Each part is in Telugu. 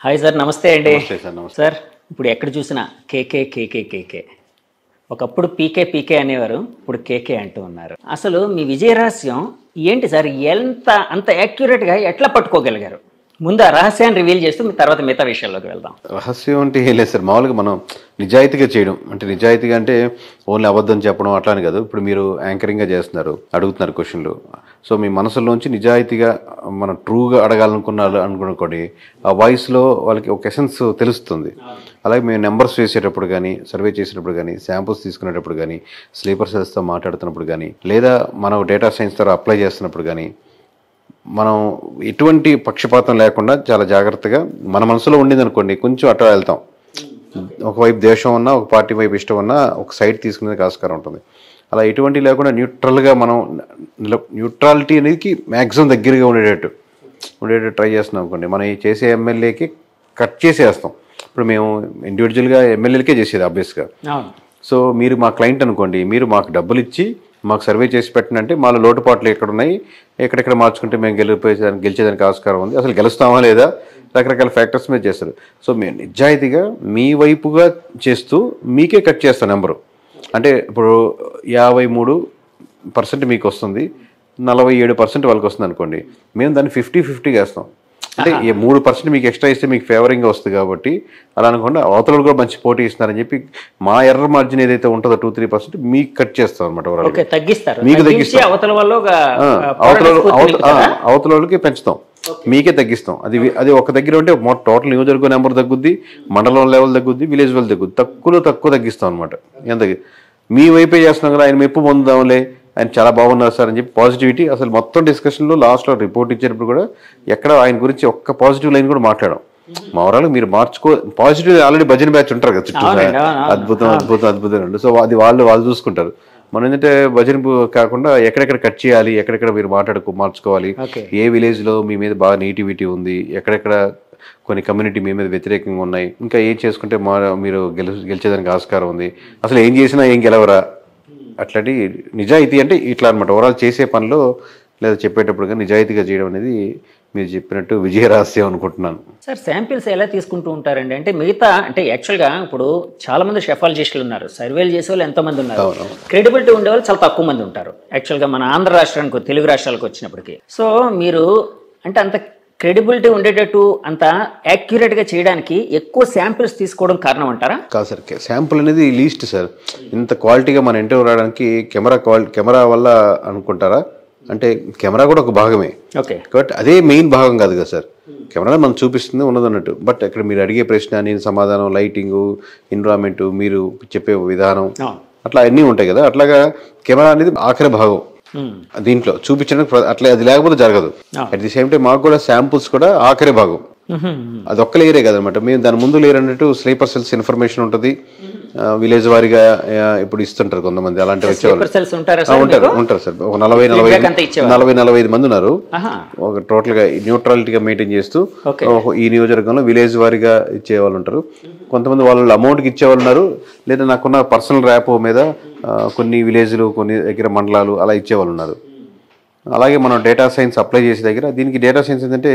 హాయ్ సార్, నమస్తే అండి. నమస్తే సార్. నమస్తే సార్, ఇప్పుడు ఎక్కడ చూసినా కేకే కేకే కేకే. ఒకప్పుడు పీకే పీకే అనేవారు, ఇప్పుడు కేకే అంటూ ఉన్నారు. అసలు మీ విజయ రహస్యం ఏంటి సార్? అంత యాక్యురేట్గా ఎట్లా పట్టుకోగలిగారు? ముందు ఆ రహస్యాన్ని రివీల్ చేస్తూ తర్వాత మిగతా విషయాల్లోకి వెళ్దాం. రహస్యం అంటే ఏం లేదు సార్. మామూలుగా మనం నిజాయితీగా చేయడం అంటే, నిజాయితీగా అంటే ఓన్లీ అబద్ధం చెప్పడం అట్లా అని కాదు. ఇప్పుడు మీరు యాంకరింగ్గా చేస్తున్నారు, అడుగుతున్నారు క్వశ్చన్లు. సో మీ మనసులోంచి నిజాయితీగా మనం ట్రూగా అనుకోండి, ఆ వాయిస్లో వాళ్ళకి ఒక ఎసెన్స్ తెలుస్తుంది. అలాగే మేము నెంబర్స్ వేసేటప్పుడు కానీ, సర్వే చేసేటప్పుడు కానీ, శాంపుల్స్ తీసుకునేటప్పుడు కానీ, స్లీపర్ సెల్స్తో మాట్లాడుతున్నప్పుడు కానీ, లేదా మనం డేటా సైన్స్ ద్వారా అప్లై చేస్తున్నప్పుడు కానీ, మనం ఎటువంటి పక్షపాతం లేకుండా చాలా జాగ్రత్తగా మన మనసులో ఉండింది అనుకోండి, కొంచెం అట్లా వెళ్తాం. ఒకవైపు దేశం ఉన్నా, ఒక పార్టీ వైపు ఇష్టం ఉన్నా, ఒక సైడ్ తీసుకునేందుకు ఆస్కారం ఉంటుంది. అలా ఎటువంటి లేకుండా న్యూట్రల్గా మనం న్యూట్రాలిటీ అనేది మ్యాక్సిమం దగ్గరగా ఉండేటట్టు ట్రై చేస్తున్నాం అనుకోండి. మనం చేసే ఎమ్మెల్యేకి కట్ చేసేస్తాం. ఇప్పుడు మేము ఇండివిజువల్గా ఎమ్మెల్యేలకే చేసేది ఆబ్వియస్గా. సో మీరు మా క్లయింట్ అనుకోండి, మీరు మాకు డబ్బులు ఇచ్చి మాకు సర్వే చేసి పెట్టినంటే మాలో లోటుపాట్లు ఎక్కడున్నాయి, ఎక్కడెక్కడ మార్చుకుంటే మేము గెలిచేదానికి ఆస్కారం ఉంది, అసలు గెలుస్తామా లేదా, రకరకాల ఫ్యాక్టర్స్ మీద చేస్తారు. సో మేము నిజాయితీగా మీ వైపుగా చేస్తూ మీకే కట్ చేస్తాం నెంబరు. అంటే ఇప్పుడు 53% మీకు వస్తుంది, 47% వాళ్ళకి వస్తుంది అనుకోండి, మేము దాన్ని 50-50 వేస్తాం. అంటే 3% మీకు ఎక్స్ట్రా ఇస్తే మీకు ఫేవరింగ్గా వస్తుంది కాబట్టి అలా అనుకోండి. అవతల కూడా మంచి పోటీ ఇస్తున్నారని చెప్పి మా ఎర్ర మార్జిన్ ఏదైతే ఉంటుందో 2-3% మీకు కట్ చేస్తాం అనమాట. మీకు తగ్గిస్తాం, అవతల వాళ్ళకి పెంచుతాం, మీకే తగ్గిస్తాం. అది ఒక దగ్గర ఉంటే టోటల్ నియోజకవర్గ నెంబర్ తగ్గుద్ది, మండలం లెవెల్ తగ్గుద్ది, విలేజ్ లెవెల్ తగ్గుద్ది. తక్కువ తగ్గిస్తాం అనమాట. ఎంత మీ వైపే చేస్తున్నాం కదా, ఆయన మెప్పు పొందుదాంలే, ఆయన చాలా బాగున్నారు సార్ అని చెప్పి పాజిటివిటీ. అసలు మొత్తం డిస్కషన్లో లాస్ట్లో రిపోర్ట్ ఇచ్చేటప్పుడు కూడా ఎక్కడ ఆయన గురించి ఒక్క పాజిటివ్ లైన్ కూడా మాట్లాడడం. మా వరాలు మీరు పాజిటివ్ ఆల్రెడీ భజన బ్యాచ్ ఉంటారు కదా చుట్టూ, అద్భుతం. సో అది వాళ్ళు చూసుకుంటారు. మనం ఏంటంటే భజన కాకుండా ఎక్కడెక్కడ కట్ చేయాలి, ఎక్కడెక్కడ మీరు మార్చుకోవాలి, ఏ విలేజ్లో మీ మీద బాగా నెగిటివిటీ ఉంది, ఎక్కడెక్కడ కొన్ని కమ్యూనిటీ మీ మీద వ్యతిరేకంగా ఉన్నాయి, ఇంకా ఏం చేసుకుంటే మీరు గెలిచేదానికి ఆస్కారం ఉంది, అసలు ఏం చేసినా ఏం గెలవరా, అట్లాంటి నిజాయితీ అంటే ఇట్లా అనమాట. ఓవరాల్ చేసే పనిలో లేదా చెప్పేటప్పుడు కానీ నిజాయితీగా చేయడం అనేది మీరు చెప్పినట్టు విజయ రహస్యం అనుకుంటున్నాను. సార్, శాంపిల్స్ ఎలా తీసుకుంటూ ఉంటారండి? అంటే మిగతా అంటే యాక్చువల్గా ఇప్పుడు చాలా మంది షెఫాలజిస్టులు ఉన్నారు, సర్వేలు చేసే వాళ్ళు ఎంతోమంది ఉన్నారు, క్రెడిబిలిటీ ఉండేవాళ్ళు చాలా తక్కువ మంది ఉంటారు యాక్చువల్గా మన ఆంధ్ర రాష్ట్రానికి, తెలుగు రాష్ట్రాలకు వచ్చినప్పటికీ. సో మీరు అంటే అంత క్రెడిబిలిటీ ఉండేటట్టు అంత యాక్యురేట్గా చేయడానికి ఎక్కువ శాంపిల్స్ తీసుకోవడం కారణం అంటారా? కాదు సార్, శాంపుల్ అనేది లీస్ట్ సార్. ఇంత క్వాలిటీగా మన ఇంటర్వ్యూ రావడానికి కెమెరా వల్ల అనుకుంటారా? అంటే కెమెరా కూడా ఒక భాగమే, కాబట్టి అదే మెయిన్ భాగం కాదు కదా సార్. కెమెరా మనం చూపిస్తుంది ఉన్నది అన్నట్టు. బట్ ఇక్కడ మీరు అడిగే ప్రశ్న, నేను సమాధానం, లైటింగు, ఎన్విరాన్మెంటు, మీరు చెప్పే విధానం, అట్లా అన్నీ ఉంటాయి కదా. అట్లాగా కెమెరా అనేది ఆఖరి భాగం దీంట్లో చూపించడానికి. అట్లా అది లేకపోతే జరగదు. అట్ ది సేమ్ టైం మాకు కూడా శాంపుల్స్ కూడా ఆఖరి భాగం. అది ఒక్క లేయరే కదనమాట. మేము దాని ముందు లేయర్ అన్నట్టు స్లీపర్ సెల్స్ ఇన్ఫర్మేషన్ ఉంటుంది, విలేజ్ వారీగా ఇప్పుడు ఇస్తుంటారు కొంతమంది. అలాంటి వచ్చేవాళ్ళు ఉంటారు సార్. ఒక 40-45 మంది ఉన్నారు. ఒక టోటల్ గా న్యూట్రాలిటీగా మెయింటైన్ చేస్తూ ఈ నియోజకవర్గంలో విలేజ్ వారీగా ఇచ్చేవాళ్ళు ఉంటారు. కొంతమంది వాళ్ళు అమౌంట్కి ఇచ్చేవాళ్ళు ఉన్నారు, లేదా నాకున్న పర్సనల్ ర్యాపో మీద కొన్ని విలేజ్లు, కొన్ని దగ్గర మండలాలు అలా ఇచ్చేవాళ్ళు ఉన్నారు. అలాగే మనం డేటా సైన్స్ అప్లై చేసే దగ్గర దీనికి డేటా సైన్స్ ఏంటంటే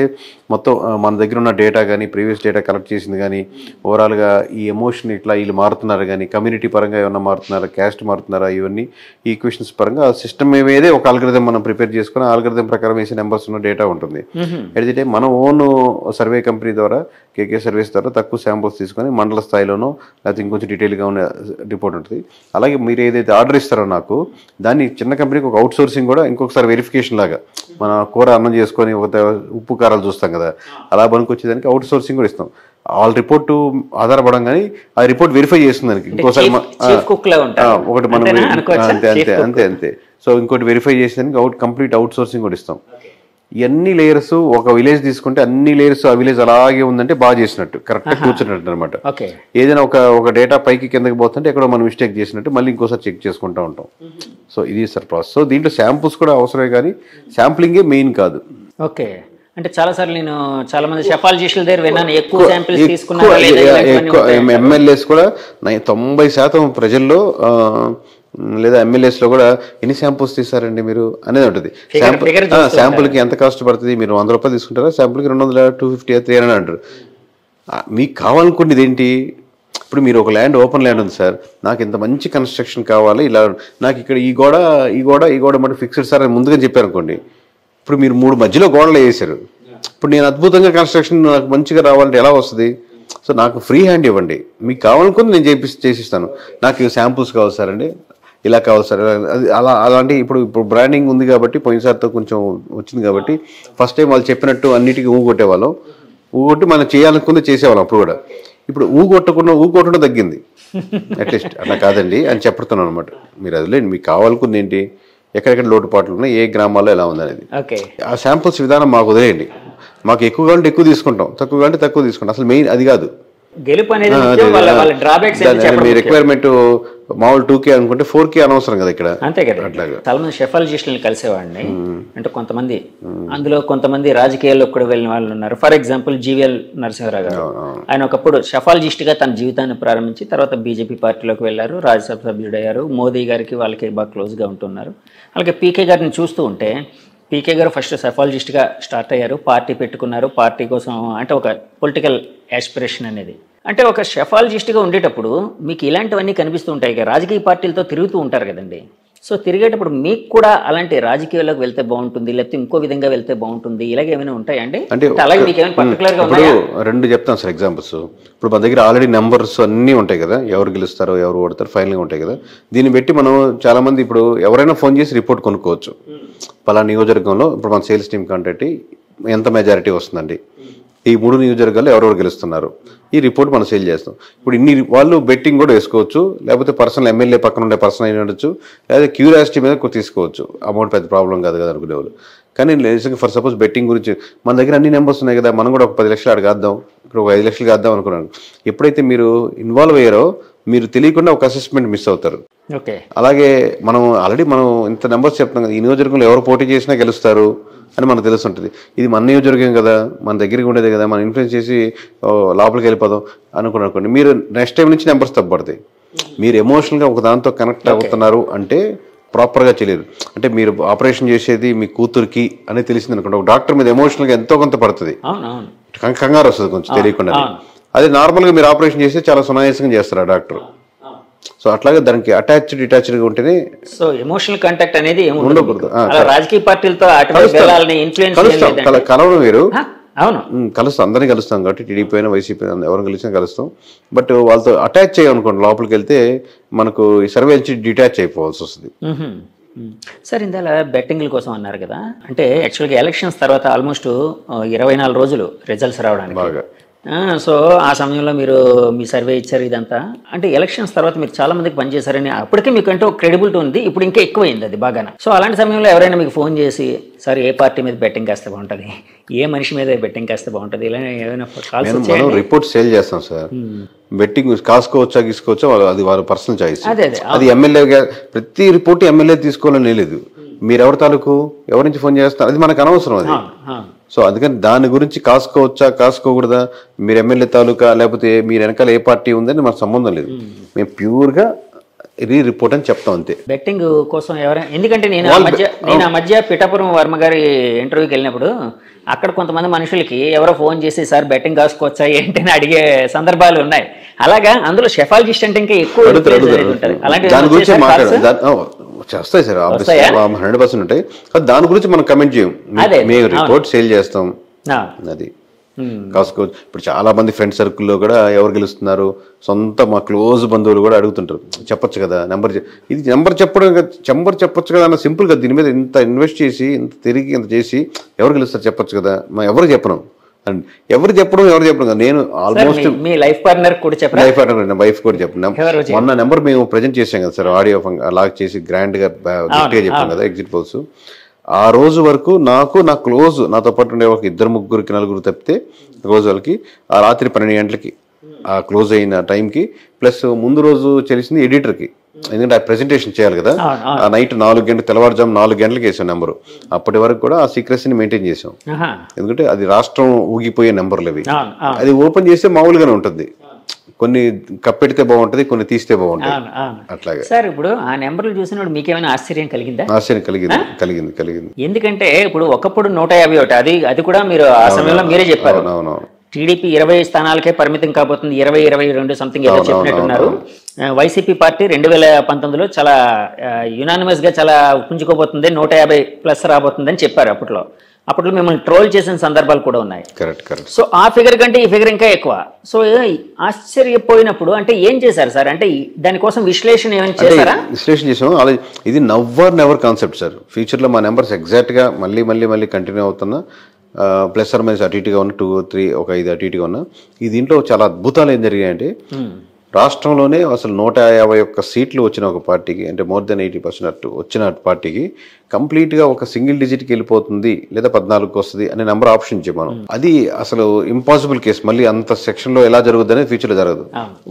మొత్తం మన దగ్గర ఉన్న డేటా కానీ, ప్రీవియస్ డేటా కలెక్ట్ చేసింది కానీ, ఓవరాల్గా ఈ ఎమోషన్ ఇట్లా వీళ్ళు మారుతున్నారు కానీ, కమ్యూనిటీ పరంగా ఏమన్నా మారుతున్నారా, క్యాస్ట్ మారుతున్నారా, ఇవన్నీ ఈక్వేషన్స్ పరంగా సిస్టమ్ ఏదే ఒక ఆల్గరిథం మనం ప్రిపేర్ చేసుకుని ఆల్గరిథం ప్రకారం వేసే నెంబర్స్ ఉన్న డేటా ఉంటుంది. అయితే మనం ఓన్ సర్వే కంపెనీ ద్వారా, కేకే సర్వీస్ ద్వారా తక్కువ శాంపుల్స్ తీసుకొని మండల స్థాయిలోనో లేకపోతే ఇంకొంచెం డీటెయిల్గా ఉన్న రిపోర్ట్ ఉంటుంది. అలాగే మీరు ఏదైతే ఆర్డర్ ఇస్తారో నాకు, దాన్ని చిన్న కంపెనీకి ఒక అవుట్ సోర్సింగ్ కూడా ఇంకొకసారి వెరిఫికేషన్ లాగా, మన కూర అన్నం చేసుకొని ఒక ఉప్పు కారాలు చూస్తాం కదా, అలా పనికొచ్చేదానికి అవుట్ సోర్సింగ్ కూడా ఇస్తాం. ఆల్ రిపోర్టు ఆధారపడం కానీ ఆ రిపోర్ట్ వెరిఫై చేస్తుంది దానికి ఇంకోసారి ఒకటి మనం అంతే. సో ఇంకోటి వెరిఫై చేసేదానికి కంప్లీట్ అవుట్ సోర్సింగ్ కూడా ఇస్తాం. ఎన్ని లేయర్స్ ఒక విలేజ్ తీసుకుంటే అన్ని లేయర్స్ ఆ విలేజ్ అలాగే ఉందంటే బాగా చేసినట్టు, కరెక్ట్గా కూర్చున్నట్టు అనమాట. ఏదైనా ఒక డేటా పైకి కిందకి పోతుంటే ఎక్కడో మనం మిస్టేక్ చేసినట్టు మళ్ళీ ఇంకోసారి చెక్ చేసుకుంటూ ఉంటాం. సో ఇది సార్ ప్రాసెస్. సో దీంట్లో శాంపుల్స్ కూడా అవసరమే కానీ శాంప్లింగే మెయిన్ కాదు. ఓకే, అంటే చాలా మంది షెఫాలజిస్టుల దగ్గర విన్నాను, ఎక్కువ శాంపిల్స్ ఎమ్మెల్యేస్ కూడా 90% ప్రజల్లో లేదా ఎమ్మెల్యేస్లో కూడా ఎన్ని శాంపుల్స్ తీసారండి మీరు అనేది ఉంటుంది. శాంపుల్కి ఎంత కాస్ట్ పడుతుంది, మీరు 100 రూపాయలు తీసుకుంటారా, శాంపుల్కి 200, 250, 300 అంటారు. మీకు కావాలనుకునేది ఏంటి? ఇప్పుడు మీరు ఒక ల్యాండ్, ఓపెన్ ల్యాండ్ ఉంది సార్, నాకు ఇంత మంచి కన్స్ట్రక్షన్ కావాలి, ఇలా నాకు ఇక్కడ ఈ గోడ మటు ఫిక్స్డ్ సార్ అని ముందుగా చెప్పారనుకోండి, ఇప్పుడు మీరు 3 మధ్యలో గోడలు వేసారు, ఇప్పుడు నేను అద్భుతంగా కన్స్ట్రక్షన్ నాకు మంచిగా రావాలంటే ఎలా వస్తుంది? సో నాకు ఫ్రీ హ్యాండ్ ఇవ్వండి, మీకు కావాలనుకుని నేను చేసిస్తాను. నాకు శాంపుల్స్ కావాలి సార్ అండి, ఇలా కావాలి సార్, అది అలాంటి ఇప్పుడు బ్రాండింగ్ ఉంది కాబట్టి పోయినసారితో కొంచెం వచ్చింది కాబట్టి ఫస్ట్ టైం వాళ్ళు చెప్పినట్టు అన్నిటికీ ఊగొట్టేవాళ్ళం, ఊగొట్టి మనం చేయాలనుకుంది చేసేవాళ్ళం. అప్పుడు కూడా ఇప్పుడు ఊగొట్టడం తగ్గింది అట్లీస్ట్. అలా కాదండి అని చెప్తున్నాను అనమాట. మీరు అదిలేండి, మీకు కావాలనుకుంది ఏంటి, ఎక్కడెక్కడ లోటుపాట్లు ఉన్నాయి, ఏ గ్రామాల్లో ఎలా ఉందనేది. ఆ శాంపుల్స్ విధానం మాకు వదిలేయండి. మాకు ఎక్కువ కావాలంటే ఎక్కువ తీసుకుంటాం, తక్కువ కావాలంటే తక్కువ తీసుకుంటాం. అసలు మెయిన్ అది కాదు. మీ రిక్వైర్మెంట్ మామూలు 2K అనుకుంటే 4K అనవసరం కదా ఇక్కడ. అంతే కదా. చాలా మంది షెఫాలజిస్టులను కలిసేవాడిని. అంటే కొంతమంది అందులో కొంతమంది రాజకీయాల్లో కూడా వెళ్ళిన వాళ్ళు ఉన్నారు. ఫర్ ఎగ్జాంపుల్ జీవీఎల్ నరసింహరావు గారు, ఆయన ఒకప్పుడు షెఫాలజిస్ట్ గా తన జీవితాన్ని ప్రారంభించి తర్వాత బీజేపీ పార్టీలోకి వెళ్ళారు, రాజ్యసభ సభ్యుడయ్యారు, మోదీ గారికి వాళ్ళకి బాగా క్లోజ్ గా ఉంటున్నారు. అలాగే పీకే గారిని చూస్తూ ఉంటే, పీకే గారు ఫస్ట్ సెఫాలజిస్ట్గా స్టార్ట్ అయ్యారు, పార్టీ పెట్టుకున్నారు, పార్టీ కోసం అంటే ఒక పొలిటికల్ యాస్పిరేషన్ అనేది. అంటే ఒక షెఫాలజిస్ట్గా ఉండేటప్పుడు మీకు ఇలాంటివన్నీ కనిపిస్తూ ఉంటాయి కదా, రాజకీయ పార్టీలతో తిరుగుతూ ఉంటారు కదండి. సో తిరిగేటప్పుడు మీకు కూడా అలాంటి రాజకీయాల్లోకి వెళ్తే బాగుంటుంది, లేకపోతే ఇంకో విధంగా వెళ్తే బాగుంటుంది, ఇలాగే ఏమైనా ఉంటాయండి? అంటే అలాగే మీకు ఏమైనా పర్టికులర్గా ఉన్నాయా? 2 చెప్తాను సార్ ఎగ్జాంపుల్స్. ఇప్పుడు మన దగ్గర ఆల్రెడీ నెంబర్స్ అన్నీ ఉంటాయి కదా, ఎవరు గెలుస్తారో ఎవరు ఓడతారో ఫైనల్గా ఉంటాయి కదా. దీన్ని బట్టి మనం చాలా మంది ఇప్పుడు ఎవరైనా ఫోన్ చేసి రిపోర్ట్ కొనుక్కోవచ్చు. పలానా నియోజకవర్గంలో ఇప్పుడు మన సేల్స్ టీమ్ కంటే ఎంత మెజారిటీ వస్తుందండి, ఈ 3 నియోజకవర్గాల్లో ఎవరెవరు గెలుస్తున్నారు, ఈ రిపోర్ట్ మనం సేల్ చేస్తాం. ఇప్పుడు ఇన్ని వాళ్ళు బెట్టింగ్ కూడా వేసుకోవచ్చు, లేకపోతే పర్సనల్ ఎమ్మెల్యే పక్కన ఉండే పర్సన్ అయిన ఉండొచ్చు, లేదా క్యూరియాసిటీ మీద తీసుకోవచ్చు. అమౌంట్ పెద్ద ప్రాబ్లం కాదు కదా అనుకునేవాళ్ళు. కానీ నిజంగా ఫర్ సపోజ్ బెట్టింగ్ గురించి మన దగ్గర అన్ని నెంబర్స్ ఉన్నాయి కదా, మనం కూడా ఒక 10 లక్షలు అడగద్దాం, ఇక్కడ ఒక 5 లక్షలు కాద్దాం అనుకున్నాను. ఎప్పుడైతే మీరు ఇన్వాల్వ్ అయ్యారో మీరు తెలియకుండా ఒక అసెస్మెంట్ మిస్ అవుతారు. అలాగే మనం ఆల్రెడీ ఇంత నెంబర్స్ చెప్తాం కదా, ఈ నియోజకవర్గంలో ఎవరు పోటీ చేసినా గెలుస్తారు అని మనకు తెలుస్తుంటుంది. ఇది మన నియోజకవర్గం కదా, మన దగ్గరికి ఉండేది కదా, మనం ఇన్ఫ్లుయెన్స్ చేసి లోపలికి వెళ్ళిపోదాం అనుకోండి, మీరు నెక్స్ట్ టైం నుంచి నెంబర్స్ తప్పబడతాయి. మీరు ఎమోషనల్గా ఒక దాంతో కనెక్ట్ అవుతున్నారు అంటే ప్రాపర్గా చేయలేరు. అంటే మీరు ఆపరేషన్ చేసేది మీ కూతురికి అని తెలిసింది అనుకోండి, ఒక డాక్టర్ మీద ఎమోషనల్గా ఎంతో కొంత పడుతుంది, కంగారు వస్తుంది కొంచెం తెలియకుండా. అదే నార్మల్గా మీరు ఆపరేషన్ చేస్తే చాలా సునాయాసంగా చేస్తారు ఆ డాక్టర్. సో అట్లాగే దానికి డిటాచ్డ్గా ఉంటేనే. సో ఎమోషనల్ కాంటాక్ట్ అనేది ఉండకూడదు. రాజకీయ పార్టీలతో కలవడం వేరు. కలుస్తాం, అందరినీ కలుస్తాం కాబట్టి టీడీపీ అయినా వైసీపీ అయినా ఎవరిని కలిసినా కలుస్తాం. బట్ వాళ్ళతో అటాచ్ చేయనుకోండి, లోపలికి వెళ్తే మనకు ఈ సర్వే నుంచి డిటాచ్ అయిపోవాల్సి వస్తుంది. సార్ ఇందాల బెట్టింగ్ల కోసం అన్నారు కదా, అంటే యాక్చువల్గా ఎలక్షన్స్ తర్వాత ఆల్మోస్ట్ 24 రోజులు రిజల్ట్స్ రావడానికి బాగా. సో ఆ సమయంలో మీరు మీ సర్వే ఇచ్చారు ఇదంతా. అంటే ఎలక్షన్స్ తర్వాత మీరు చాలా మందికి పనిచేశారని అప్పటికే మీకు అంటే క్రెడిబిలిటీ ఉంది, ఇప్పుడు ఇంకా ఎక్కువైంది అది బాగా. సో అలాంటి సమయంలో ఎవరైనా మీకు ఫోన్ చేసి సార్ ఏ పార్టీ మీద బెట్టింగ్ కాస్తే బాగుంటుంది, ఏ మనిషి మీద బెట్టింగ్ కాస్తే బాగుంటుంది, ఇలా ఏమైనా మనం రిపోర్ట్ సేల్ చేస్తాం సార్. బెట్టింగ్ కాసుకోవచ్చా గీసుకోవచ్చా అది వాళ్ళ పర్సనల్ చాయిస్. అది ఎమ్మెల్యే ప్రతి రిపోర్ట్ ఎమ్మెల్యే తీసుకోవాలని లేదు. మీరు ఎవరి తాలూకు ఎవరి నుంచి ఫోన్ చేస్తారు అది మనకు అనవసరం అది. సో అందుకని దాని గురించి కాసుకోవచ్చా కాసుకోకూడదా, మీరు ఎమ్మెల్యే తాలూకా లేకపోతే మీరు వెనకాల ఏ పార్టీ ఉందని మనకు సంబంధం లేదు. మేము ప్యూర్గా రిపోర్ట్ అని చెప్తాం అంతే. బెట్టింగ్ కోసం ఎవరైనా, ఎందుకంటే నేను ఆ మధ్య పిఠాపురం వర్మ గారి ఇంటర్వ్యూకి వెళ్ళినప్పుడు అక్కడ కొంతమంది మనుషులకి ఎవరో ఫోన్ చేసి సార్ బెట్టింగ్ కాసుకోవచ్చా ఏంటి అని అడిగే సందర్భాలు ఉన్నాయి. అలాగా అందులో షెఫాలజిస్ట్ అంటే ఇంకా ఎక్కువ చేస్తాయి సార్, 100% ఉంటాయి. దాని గురించి మనం కమెంట్ చేయం, మేము రిపోర్ట్ సేల్ చేస్తాం. అది కాసుకోవచ్చు. ఇప్పుడు చాలా మంది ఫ్రెండ్ సర్కిల్లో కూడా ఎవరు గెలుస్తున్నారు, సొంత మా క్లోజ్ బంధువులు కూడా అడుగుతుంటారు, చెప్పొచ్చు కదా నెంబర్, ఇది నెంబర్ చెప్పొచ్చు కదా అన్న సింపుల్గా. దీని మీద ఇంత ఇన్వెస్ట్ చేసి ఇంత తిరిగి ఇంత చేసి ఎవరు గెలుస్తారు చెప్పొచ్చు కదా, ఎవరు చెప్పను ఎవరు చెప్పడం నేను ఆల్మోస్ట్ మీ లైఫ్ పార్ట్నర్ వైఫ్ కూడా చెప్పిన మొన్న నెంబర్ మేము ప్రజెంట్ చేసాం కదా సార్, ఆడియో లాక్ చేసి గ్రాండ్గా గట్టిగా చెప్పాం కదా ఎగ్జిట్ పోల్స్. ఆ రోజు వరకు నా క్లోజ్ నాతో పాటు ఉండే ఒక 2-3 4 తప్పితే రోజు వాళ్ళకి ఆ రాత్రి 12 గంటలకి ఆ క్లోజ్ అయిన టైంకి ప్లస్ ముందు రోజు తెలిసింది ఎడిటర్కి, ఎందుకంటే ఆ ప్రెజెంటేషన్ చేయాలి కదా, ఆ నైట్ 4 గంటలు తెల్లవారుజాము 4 గంటలకు వేసాం నెంబరు. అప్పటి వరకు కూడా ఆ సీక్రెసీని మెయింటైన్ చేసాం, ఎందుకంటే అది రాష్ట్రం ఊగిపోయే నెంబర్లు అవి. అది ఓపెన్ చేస్తే మామూలుగానే ఉంటుంది, కొన్ని కప్పెడితే బాగుంటది, కొన్ని తీస్తే బాగుంటుంది అట్లాగే. సార్ ఇప్పుడు ఆ నెంబర్లు చూసినప్పుడు మీకేమైనా ఆశ్చర్యం కలిగిందా? ఆశ్చర్యం కలిగింది. ఎందుకంటే ఇప్పుడు ఒకప్పుడు 151 అది కూడా మీరు ఆ సమయంలో మీరే చెప్పారు. టీడీపీ 20 స్థానాలకే పరిమితం కాబోతుంది, 22 సంథింగ్ ఏదో చెప్పినట్టున్నారు. వైసీపీ పార్టీ 2019లో చాలా యునానిమస్ గా చాలా పుంజుకోబోతుంది, 150+ రాబోతుందని చెప్పారు. అప్పట్లో మిమ్మల్ని ట్రోల్ చేసిన సందర్భాలు కూడా ఉన్నాయి. కరెక్ట్. సో ఆ ఫిగర్ కంటే ఈ ఫిగర్ ఇంకా ఎక్కువ. సో ఆశ్చర్యపోయినప్పుడు అంటే ఏం చేశారు సార్? అంటే దానికోసం విశ్లేషణ ఏమైనా చేశారా? విశ్లేషణ చేసాం. అలా ఇది నెవర్ కాన్సెప్ట్ సార్. ఫ్యూచర్లో మా నెంబర్స్ ఎగ్జాక్ట్గా మళ్ళీ కంటిన్యూ అవుతున్నా, ప్లస్ ఆర్ మైనస్ అటు ఇటుగా ఉన్న 2, 3 ఒక 5 అటు ఇటుగా ఉన్న. ఈ దీంట్లో చాలా అద్భుతాలు ఏం జరిగాయంటే, రాష్ట్రంలోనే అసలు 151 సీట్లు వచ్చిన ఒక పార్టీకి, అంటే మోర్ దెన్ 80% వచ్చిన పార్టీకి కంప్లీట్గా ఒక సింగిల్ డిజిట్కి వెళ్ళిపోతుంది, లేదా 14కి వస్తుంది అనే నెంబర్ ఆప్షన్ ఇచ్చాం మనం. అది అసలు ఇంపాసిబుల్ కేసు. మళ్ళీ అంత సెక్షన్లో ఎలా జరుగుద్ది అనేది ఫ్యూచర్లో జరగదు.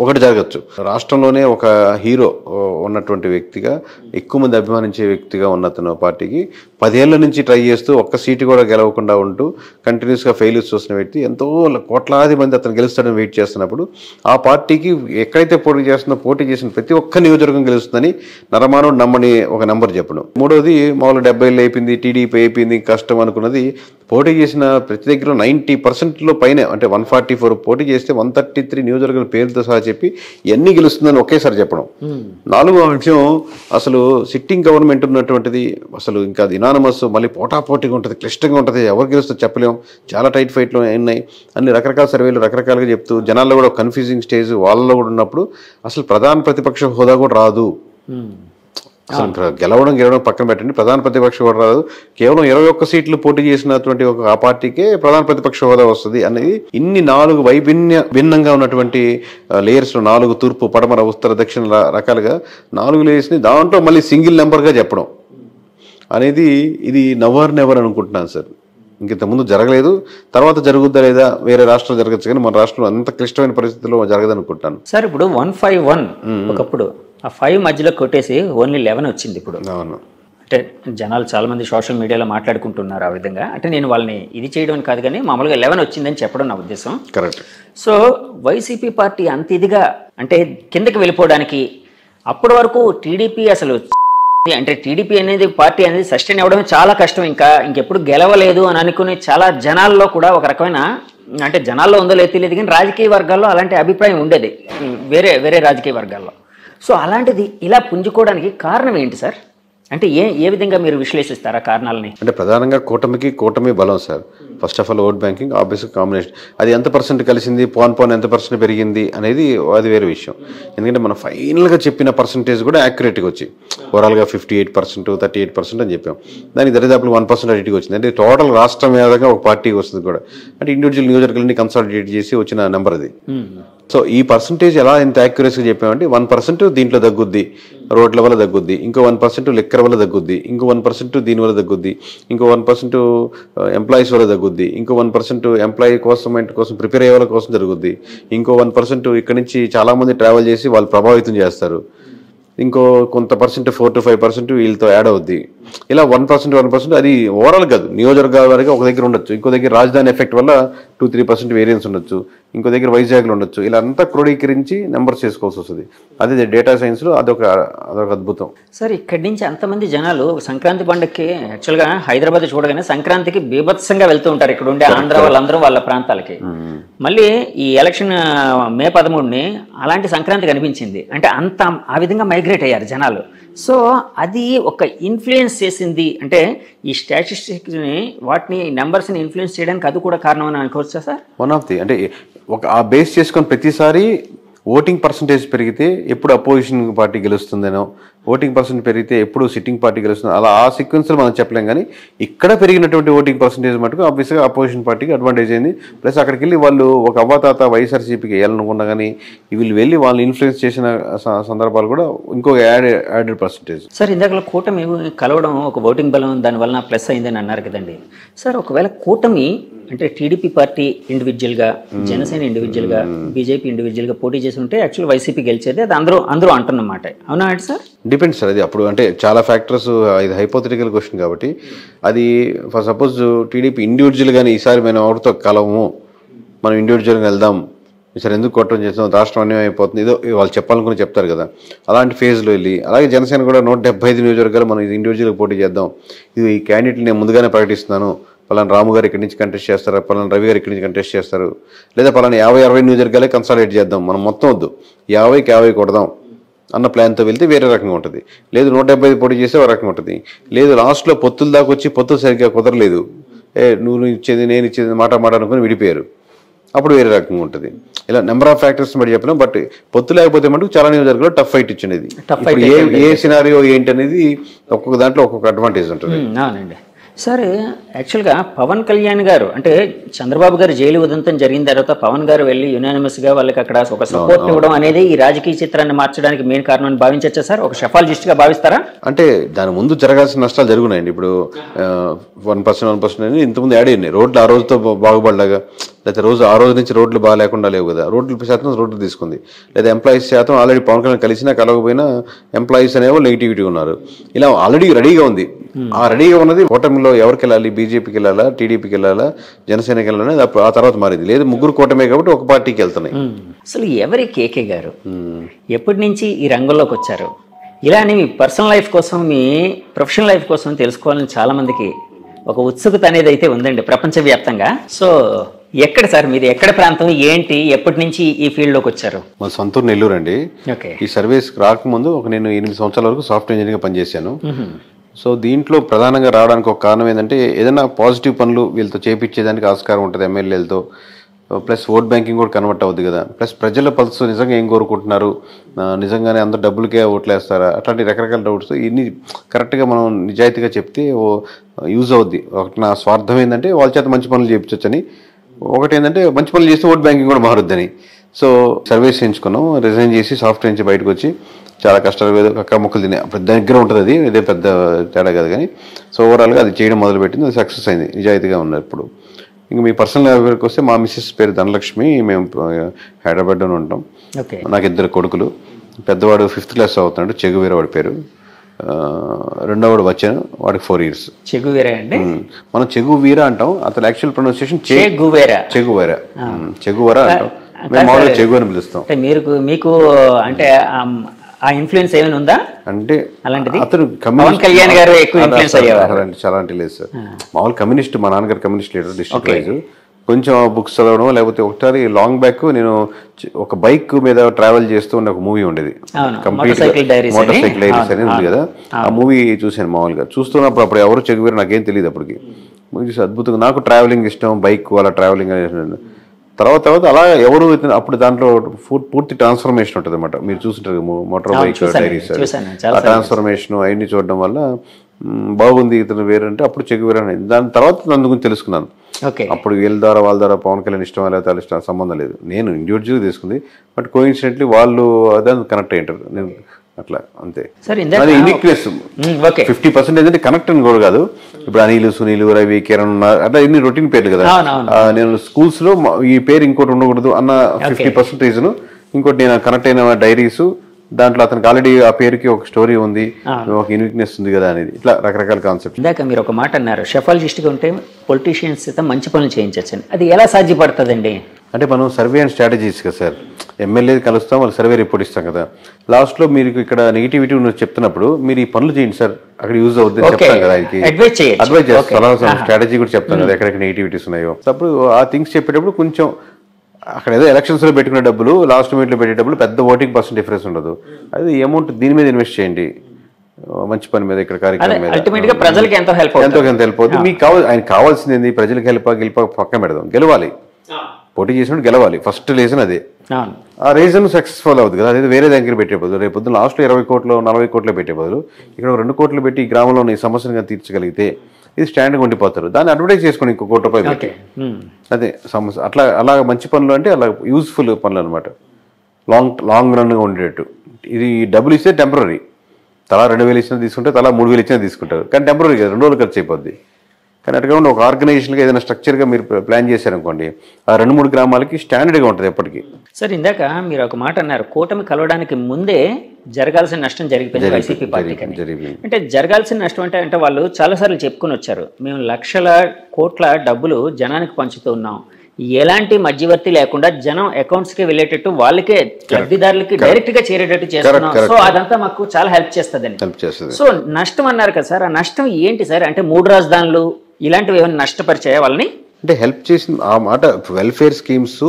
ఒకటి జరగచ్చు, రాష్ట్రంలోనే ఒక హీరో ఉన్నటువంటి వ్యక్తిగా, ఎక్కువ మంది అభిమానించే వ్యక్తిగా ఉన్న పార్టీకి 10 ఏళ్ల నుంచి ట్రై చేస్తూ ఒక్క సీటు కూడా గెలవకుండా ఉంటూ కంటిన్యూస్గా ఫెయిల్యూర్స్ చూసిన వ్యక్తి, ఎంతో కోట్లాది మంది అతను గెలుస్తాడని వెయిట్ చేస్తున్నప్పుడు ఆ పార్టీకి ఎక్కడైతే పోటీ చేసిన ప్రతి ఒక్క నియోజకవర్గం గెలుస్తుందని నరమానవుడు నమ్మని ఒక నెంబర్ చెప్పడం. మూడోది, మామూలు 70 అయిపోయింది, టీడీపీ అయిపోయింది, కష్టం అనుకున్నది. పోటీ చేసిన ప్రతి దగ్గర 90% పైన, అంటే 144 పోటీ చేస్తే 133 నియోజకవర్గాల పేరుతో సహా చెప్పి ఎన్ని గెలుస్తుందని ఒకేసారి చెప్పడం. 4వ విషయం, అసలు సిట్టింగ్ గవర్నమెంట్ ఉన్నటువంటిది అసలు ఇంకా యునానిమస్, మళ్ళీ పోటాపోటీగా ఉంటుంది, క్లిష్టంగా ఉంటుంది, ఎవరు గెలుస్తుందో చెప్పలేం, చాలా టైట్ ఫైట్లు ఉన్నాయి, అన్ని రకరకాల సర్వేలు రకరకాలుగా చెప్తూ జనాల్లో కూడా కన్ఫ్యూజింగ్ స్టేజ్ వాళ్ళలో కూడా ఉన్నప్పుడు అసలు ప్రధాన ప్రతిపక్ష హోదా కూడా రాదు. అసలు గెలవడం పక్కన పెట్టండి, ప్రధాన ప్రతిపక్ష హోదా రాదు. కేవలం 21 సీట్లు పోటీ చేసినటువంటి ఆ పార్టీకే ప్రధాన ప్రతిపక్ష హోదా వస్తుంది అనేది. ఇన్ని 4 భిన్నంగా ఉన్నటువంటి లేయర్స్, 4 తూర్పు, పడమర, ఉత్తర, దక్షిణ రకాలుగా 4 లేయర్స్ని దాంట్లో మళ్ళీ సింగిల్ నెంబర్గా చెప్పడం అనేది, ఇది నెవర్ అనుకుంటున్నాను సార్. ఇంతకుముందు జరగలేదు, తర్వాత జరుగుద్దా లేదా వేరే రాష్ట్రాలు జరగచ్చు, కానీ మన రాష్ట్రంలో అంత క్లిష్టమైన పరిస్థితుల్లో జరగదనుకుంటాను సార్. ఇప్పుడు 151 ఒకప్పుడు, ఆ 5 మధ్యలో కొట్టేసి ఓన్లీ 11 వచ్చింది ఇప్పుడు. అవును. అంటే జనాలు చాలా మంది సోషల్ మీడియాలో మాట్లాడుకుంటున్నారు ఆ విధంగా. అంటే నేను వాళ్ళని ఇది చేయడం కాదు, కానీ మామూలుగా 11 వచ్చిందని చెప్పడం నా ఉద్దేశం. కరెక్ట్. సో వైసీపీ పార్టీ అంత ఇదిగా అంటే కిందకి వెళ్ళిపోవడానికి, అప్పటి వరకు టీడీపీ అసలు అంటే టీడీపీ అనేది పార్టీ అనేది సస్టైన్ అవ్వడమే చాలా కష్టం, ఇంకెప్పుడు గెలవలేదు అని అనుకునే చాలా జనాల్లో కూడా ఒక రకమైన, అంటే జనాల్లో ఉందో లేదో తెలియదు కానీ రాజకీయ వర్గాల్లో అలాంటి అభిప్రాయం ఉండేది వేరే రాజకీయ వర్గాల్లో. సో అలాంటిది ఇలా పుంజుకోవడానికి కారణం ఏంటి సార్? అంటే ఏ విధంగా మీరు విశ్లేషిస్తారా కారణాలని? అంటే ప్రధానంగా కూటమి బలం sir. First of all vote banking, ఆబ్వియస్గా కాంబినేషన్, అది ఎంత పర్సెంట్ కలిసింది, పోన్ ఎంత పర్సెంట్ పెరిగింది అనేది అది వేరే విషయం. ఎందుకంటే మనం ఫైనల్గా చెప్పిన పర్సంటేజ్ కూడా యాక్యురేట్గా వచ్చి ఓవరాల్గా 58%, 38% అని చెప్పాం. దానికి దరిదాపులు 1% అడిటికి వచ్చింది. అంటే టోటల్ రాష్ట్రం మీదగా ఒక పార్టీకి వస్తుంది కూడా, అంటే ఇండివిజువల్ నియోజకవర్గాలని కన్సాలిడేట్ చేసి వచ్చిన నెంబర్ అది. సో ఈ పర్సంటేజ్ ఎలా ఎంత యాక్యురసీగా చెప్పామంటే, 1% దీంట్లో తగ్గుద్ది, రోడ్ల వల్ల తగ్గుద్ది, ఇంకో 1% లిక్కర్ వల్ల తగ్గుద్ది, ఇంకో 1% దీని వల్ల తగ్గుద్ది, ఇంకో 1% ఎంప్లాయీస్ వల్ల తగ్గుద్ది, ఇంకో 1% ఎంప్లాయీ కోసం ప్రిపేర్ అయ్యే వాళ్ళ కోసం జరుగుద్ది, ఇంకో 1% ఇక్కడ నుంచి చాలామంది ట్రావెల్ చేసి వాళ్ళు ప్రభావితం చేస్తారు, ఇంకో కొంత పర్సెంట్ 4 to 5% వీళ్ళతో యాడ్ అవుద్ది. ఇలా 1% అది ఓవరాల్ కాదు, నియోజకవర్గాల వరకు ఒక దగ్గర ఉండొచ్చు, ఇంకో దగ్గర రాజధాని ఎఫెక్ట్ వల్ల 2-3% వేరియన్స్ ఉండొచ్చు, ఇంకో దగ్గర వైజాగ్లో ఉండొచ్చు. ఇలా అంతా క్రోడీకరించి నెంబర్స్ చేసుకోవాల్సి వస్తుంది. అదే డేటా సైన్స్లో అదొక అద్భుతం సార్. ఇక్కడి నుంచి అంతమంది జనాలు సంక్రాంతి పండుగకి యాక్చువల్గా హైదరాబాద్ చూడగానే సంక్రాంతికి బీభత్సంగా వెళ్తూ ఉంటారు ఇక్కడ ఉండే ఆంధ్ర వాళ్ళందరూ వాళ్ళ ప్రాంతాలకి. మళ్ళీ ఈ ఎలక్షన్ మే 13ని అలాంటి సంక్రాంతి కనిపించింది, అంటే అంత ఆ విధంగా మైగ్రేట్ అయ్యారు జనాలు. సో అది ఒక ఇన్ఫ్లుయెన్స్ చేసింది, అంటే ఈ స్టాటిస్టిక్స్ని వాటిని నెంబర్స్ని ఇన్ఫ్లుయెన్స్ చేయడానికి అది కూడా కారణం అని అనుకోవచ్చా సార్? వన్ ఆఫ్ ది, అంటే ఒక ఆ బేస్ చేసుకొని ప్రతిసారి ఓటింగ్ పర్సంటేజ్ పెరిగితే ఎప్పుడు అపోజిషన్ పార్టీ గెలుస్తుందేనో, ఓటింగ్ పర్సెంట్ పెరిగితే ఎప్పుడు సిట్టింగ్ పార్టీ గెలుస్తుందో, అలా ఆ సీక్వెన్స్లో మనం చెప్పలేం. కానీ ఇక్కడ పెరిగినటువంటి ఓటింగ్ పర్సంటేజ్ మటుకు ఆబ్వియస్గా అపోజిషన్ పార్టీకి అడ్వాంటేజ్ అయింది. ప్లస్ అక్కడికి వెళ్ళి వాళ్ళు ఒక అవ్వాతాత వైఎస్ఆర్సీపీకి వేయాలనుకున్నా కానీ వీళ్ళు వెళ్ళి వాళ్ళని ఇన్ఫ్లుయెన్స్ చేసిన సందర్భాలు కూడా ఇంకొక యాడెడ్ పర్సంటేజ్. సార్ ఇందాక కూటమి కలవడం ఒక ఓటింగ్ బలం దానివల్ల ప్లస్ అయిందని అన్నారు కదండి సార్. ఒకవేళ కూటమి అంటే టీడీపీ పార్టీ ఇండివిజువల్గా, జనసేన ఇండివిజువల్గా, బీజేపీ ఇండివిజువల్గా పోటీ చేసి ఉంటే యాక్చువల్ వైసీపీ గెలిచేది, అది అందరూ అంటున్నమాట. అవునా అండి సార్? Depends sir. అది అప్పుడు అంటే చాలా ఫ్యాక్టర్స్, ఇది హైపోథెటికల్ క్వశ్చన్ కాబట్టి అది ఫర్ సపోజ్ టీడీపీ ఇండివిజువల్గానే ఈసారి మనం ఎవరితో కలవము, మనం ఇండివిజువల్గా వెళ్దాం, ఈసారి ఎందుకు కొట్టడం చేస్తాం, రాష్ట్రం అన్యాయం అయిపోతుంది, ఏదో వాళ్ళు చెప్పాలనుకుని చెప్తారు కదా, అలాంటి ఫేజ్లో వెళ్ళి, అలాగే జనసేన కూడా 175 నియోజకవర్గాలు మనం ఇది ఇండివిజువల్గా పోటీ చేద్దాం, ఇది ఈ క్యాండిడేట్లు నేను ముందుగానే ప్రకటిస్తున్నాను, పలానా రాము గారు ఇక్కడి నుంచి కంటెస్ట్ చేస్తారు, పలానా రవి గారు ఇక్కడి నుంచి కంటెస్ట్ చేస్తారు, లేదా పలానా 50-60 నియోజకవర్గాలే కన్సాలిడేట్ చేద్దాం, మనం మొత్తం వద్దు 50కి 50 కొడదాం అన్న ప్లాన్తో వెళ్తే వేరే రకంగా ఉంటుంది. లేదు 175 పోటీ చేస్తే ఒక రకంగా ఉంటుంది. లేదు లాస్ట్లో పొత్తుల దాకా వచ్చి పొత్తులు సరిగ్గా కుదరలేదు, నువ్వు ఇచ్చేది నేను ఇచ్చేది మాట అనుకుని విడిపోయారు, అప్పుడు వేరే రకంగా ఉంటుంది. ఇలా నెంబర్ ఆఫ్ ఫ్యాక్టర్స్ బట్టి చెప్పినాం. బట్ పొత్తు లేకపోతే మటుకు చాలా నియోజకవర్గాల్లో టఫ్ ఫైట్ ఇచ్చినది. ఏ సినారియో ఏంటి అనేది ఒక్కొక్క దాంట్లో ఒక్కొక్క అడ్వాంటేజ్ ఉంటుంది. అవునండి. సార్ యాక్చువల్గా పవన్ కళ్యాణ్ గారు అంటే చంద్రబాబు గారు జైలు ఉదంతం జరిగిన తర్వాత పవన్ గారు వెళ్ళి యునానిమస్గా వాళ్ళకి అక్కడ ఒక సపోర్ట్ ఇవ్వడం అనేది ఈ రాజకీయ చిత్రాన్ని మార్చడానికి మెయిన్ కారణం అని భావించచ్చా సార్? ఒక షెఫాలజిస్ట్గా భావిస్తారా? అంటే దాని ముందు జరగాల్సిన నష్టాలు జరుగున్నాయండి. ఇప్పుడు 1% అని ఇంతకుముందు యాడ్ అయ్యింది. రోడ్లు ఆ రోజుతో బాగుపడలాగా, లేకపోతే ఆ రోజు నుంచి రోడ్లు బాగా లేకుండా లేవు కదా, రోడ్లు తీసుకుంది. లేదా ఎంప్లాయీస్ శాతం ఆల్రెడీ పవన్ కళ్యాణ్ కలిసినా కలవకపోయినా ఎంప్లాయీస్ అనేవో నెగిటివిటీ ఉన్నారు. ఇలా ఆల్రెడీ రెడీగా ఉంది. ఆ రెడీగా ఉన్నది కూటమిలో ఎవరికి వెళ్ళాలి, బీజేపీకి వెళ్ళాలా, టీడీపీకి వెళ్ళాలా, జనసేనకి వెళ్ళాలి, ఆ తర్వాత మారింది. లేదు ముగ్గురు కూటమే కాబట్టి ఒక పార్టీకి వెళ్తున్నాయి. అసలు ఎవరి కేకే గారు ఎప్పటి నుంచి ఈ రంగంలోకి వచ్చారు? ఇలా మీ పర్సనల్ లైఫ్ కోసం, మీ ప్రొఫెషనల్ లైఫ్ కోసం తెలుసుకోవాలని చాలా మందికి ఒక ఉత్సుకత అనేది అయితే ఉందండి ప్రపంచవ్యాప్తంగా. సో ఎక్కడ సార్ మీది, ఎక్కడ ప్రాంతం, ఏంటి, ఎప్పటి నుంచి ఈ ఫీల్డ్లోకి వచ్చారు? మా సొంతూరు నెల్లూరు అండి. ఈ సర్వీస్ రాకముందు నేను 8 సంవత్సరాల వరకు సాఫ్ట్వేర్ ఇంజనీర్గా పనిచేశాను. సో దీంట్లో ప్రధానంగా రావడానికి ఒక కారణం ఏంటంటే ఏదైనా పాజిటివ్ పనులు వీళ్ళతో చేపించేదానికి ఆస్కారం ఉంటుంది ఎమ్మెల్యేలతో. ప్లస్ ఓట్ బ్యాంకింగ్ కూడా కన్వర్ట్ అవుద్ది కదా. ప్లస్ ప్రజల పల్స్ నిజంగా ఏం కోరుకుంటున్నారు, నిజంగానే అందరు డబ్బులకే ఓట్లేస్తారా, అట్లాంటి రకరకాల డౌట్స్ ఇన్ని కరెక్ట్గా మనం నిజాయితీగా చెప్తే యూజ్ అవుద్ది. ఒకటి నా స్వార్థం ఏంటంటే వాళ్ళ చేత మంచి పనులు చేయించవచ్చని, ఒకటి ఏంటంటే మంచి పనులు చేస్తే ఓట్ బ్యాంకింగ్ కూడా మారుద్దని. సో సర్వీస్ చేయించుకున్నాం, రిజైన్ చేసి సాఫ్ట్వేర్ నుంచి బయటకు వచ్చి చాలా కష్టాలు అక్క మొక్కలు తినే దగ్గర ఉంటుంది అది, ఇదే పెద్ద తేడా కాదు కానీ. సో ఓవరాల్గా అది చేయడం మొదలుపెట్టింది, అది సక్సెస్ అయింది, నిజాయితీగా ఉన్నారు ఇప్పుడు. ఇంకా మీ పర్సనల్ లైఫ్కి వస్తే మా మిస్సెస్ పేరు ధనలక్ష్మి, మేము హైదరాబాద్లోనే ఉంటాం. నాకు 2 కొడుకులు. పెద్దవాడు 5th క్లాస్ అవుతున్నాడు, చెగువీర వాడి పేరు. రెండోవాడు వచ్చాను, వాడికి 4 years. చెగువీర అండి, మనం చెగువీర అంటాం, అతను యాక్చువల్ ప్రొనౌన్సియేషన్ చెగువర అంటాం. మేము మామూలుగా చెగు అని పిలుస్తాం. మీకు అంటే ఆ ఇన్ఫ్లుయెన్స్ ఏమైనా ఉందా అంటే అలాంటిది? అతను పవన్ కళ్యాణ్ గారు ఎక్కువ ఇన్ఫ్లుయెన్స్ అయ్యేవారు. చాలా అంటే లేదు సార్. మామూలు కమ్యూనిస్ట్, మా నాన్నగారు కమ్యూనిస్ట్ లీడర్ డిస్ట్రిక్ట్ వైజ్. కొంచెం బుక్స్ చదవడం, లేకపోతే ఒకసారి లాంగ్ బ్యాక్ నేను ఒక బైక్ మీద ట్రావెల్ చేస్తూ ఉండే ఒక మూవీ ఉండేది, కంప్లీట్ మోటార్ సైకిల్ డైరీస్ అనేది ఉంది కదా. ఆ మూవీ చూశాను. మామూలుగా చూస్తున్నప్పుడు అప్పుడు ఎవరు చెగువేరు నాకేం తెలియదు అప్పటికి. మూవీ చూసి అద్భుతంగా, నాకు ట్రావెలింగ్ ఇష్టం, బైక్ అలా ట్రావెలింగ్ అనేది. తర్వాత అలా ఎవరు అప్పుడు దాంట్లో పూర్తి ట్రాన్స్ఫర్మేషన్ ఉంటుంది అనమాట. మీరు చూస్తుంటారు మోటార్ బైక్ డైరీస్, ఆ ట్రాన్స్ఫర్మేషన్ అవన్నీ చూడడం వల్ల బాగుంది ఇతను వేరంటే అప్పుడు చెగువేరు అనేది. దాని తర్వాత నన్ను గురించి తెలుసుకున్నాను. అప్పుడు వాళ్ళ ద్వారా పవన్ కళ్యాణ్ ఇష్టం లేదా వాళ్ళ ఇష్టం సంబంధం లేదు, నేను ఇండివిజువల్గా తీసుకుంది. బట్ కోఇన్సిడెంట్లీ వాళ్ళు అదే కనెక్ట్ అయ్యింటారు, నేను అట్లా అంతే. అది యూనిక్నెస్ 50% ఏంటంటే కనెక్ట్ అని కూడా కాదు. ఇప్పుడు అనిల్, సునీల్, రవి, కిరణ్ అట్లా ఇన్ని రొటీన్ పేర్లు కదా. నేను స్కూల్స్ లో ఈ పేరు ఇంకోటి ఉండకూడదు అన్న 50% రీజన్. ఇంకోటి నేను కనెక్ట్ అయిన డైరీస్, దాంట్లో అతనికి ఆల్రెడీ ఆ పేరుకి ఒక స్టోరీ ఉంది, ఒక యూనిక్నెస్ ఉంది కదా అనేది. ఇట్లా రకరకాల కాన్సెప్ట్. ఇందాక మీరు ఒక మాట అన్నారు, షెఫాలజిస్ట్గా ఉంటే పొలిటీషియన్స్ అయితే మంచి పనులు చేయించవచ్చు. అది ఎలా సాధ్యపడుతుందండి? అంటే మనం సర్వే అండ్ స్ట్రాటజీస్ కదా సార్. ఎమ్మెల్యే కలుస్తాం, వాళ్ళు సర్వే రిపోర్ట్ ఇస్తాం కదా. లాస్ట్లో మీరు ఇక్కడ నెగిటివిటీ ఉన్నది చెప్తున్నప్పుడు మీరు ఈ పనులు చేయండి సార్, అక్కడ యూజ్ అవుతుంది చెప్తాం కదా. ఆయనకి అడ్వైజ్ చేస్తాం, స్ట్రాటజీ కూడా చెప్తాం కదా ఎక్కడెక్కడ నెగిటివిటీస్ ఉన్నాయో. అప్పుడు ఆ థింగ్స్ చెప్పేటప్పుడు కొంచెం అక్కడ ఏదో ఎలక్షన్స్లో పెట్టుకునే డబ్బులు లాస్ట్ మినిట్లో పెట్టే డబ్బులు పెద్ద ఓటింగ్ % డిఫరెన్స్ ఉండదు. అది అమౌంట్ దీని మీద ఇన్వెస్ట్ చేయండి, మంచి పని మీద, ఇక్కడ కార్యక్రమం మీద ప్రజలకి ఎంతో హెల్ప్ అవుతుంది. మీకు ఆయన కావాల్సింది ఏంది? ప్రజలకు హెల్ప్ పక్కన పెడదాం, గెలవాలి. పోటీ చేసినప్పుడు గెలవాలి, ఫస్ట్ రీజన్ అదే. ఆ రీజన్ సక్సెస్ఫుల్ అవుతుంది కదా. అదే వేరే దగ్గర పెట్టే బదులు, రేపు పొద్దున్న లాస్ట్లో 20 కోట్లు 40 కోట్లు పెట్టే బదులు ఇక్కడ 2 కోట్లు పెట్టి ఈ గ్రామంలో ఈ సమస్యను తీర్చగలిగితే ఇది స్టాండ్గా ఉండిపోతారు. దాన్ని అడ్వర్టైజ్ చేసుకుని ఇంకో ₹1 పెట్టి అదే సమస్య. అలా మంచి పనులు అంటే అలా యూజ్ఫుల్ పనులు అనమాట, లాంగ్ రన్గా ఉండేటట్టు. ఇది డబ్బులు ఇస్తే టెంపరీ, తలా 2,000 ఇచ్చినా తీసుకుంటే, తలా 3,000 ఇచ్చినా తీసుకుంటారు. కానీ టెంపరీ కదా, 2 రోజులు ఖర్చు అయిపోద్ది. కానీ అటుగా ఒక ఆర్గనైజేషన్గా ఏదైనా స్ట్రక్చర్గా మీరు ప్లాన్ చేశారనుకోండి, ఆ 2-3 గ్రామాలకి స్టాండర్డ్గా ఉంటుంది ఎప్పటికీ. సార్ ఇందాక మీరు ఒక మాట అన్నారు, కూటమి కలవడానికి ముందే జరగాల్సిన నష్టం జరిగిపోయింది వైసీపీ పార్టీకి. అంటే జరగాల్సిన నష్టం అంటే వాళ్ళు చాలాసార్లు చెప్పుకొని వచ్చారు, మేము లక్షల కోట్ల డబ్బులు జనానికి పంచుతూ ఉన్నాం, ఎలాంటి మధ్యవర్తి లేకుండా జనం అకౌంట్స్కి వెళ్ళేటట్టు, వాళ్ళకే లబ్ధిదారులకి డైరెక్ట్గా చేరేటట్టు చేస్తున్నాం. సో అదంతా మాకు చాలా హెల్ప్ చేస్తుందని. సో నష్టం అన్నారు కదా సార్, ఆ నష్టం ఏంటి సార్? అంటే 3 రాజధానులు ఇలాంటివి ఏమైనా నష్టపరిచాయా వాళ్ళని? అంటే హెల్ప్ చేసిన ఆ మాట వెల్ఫేర్ స్కీమ్స్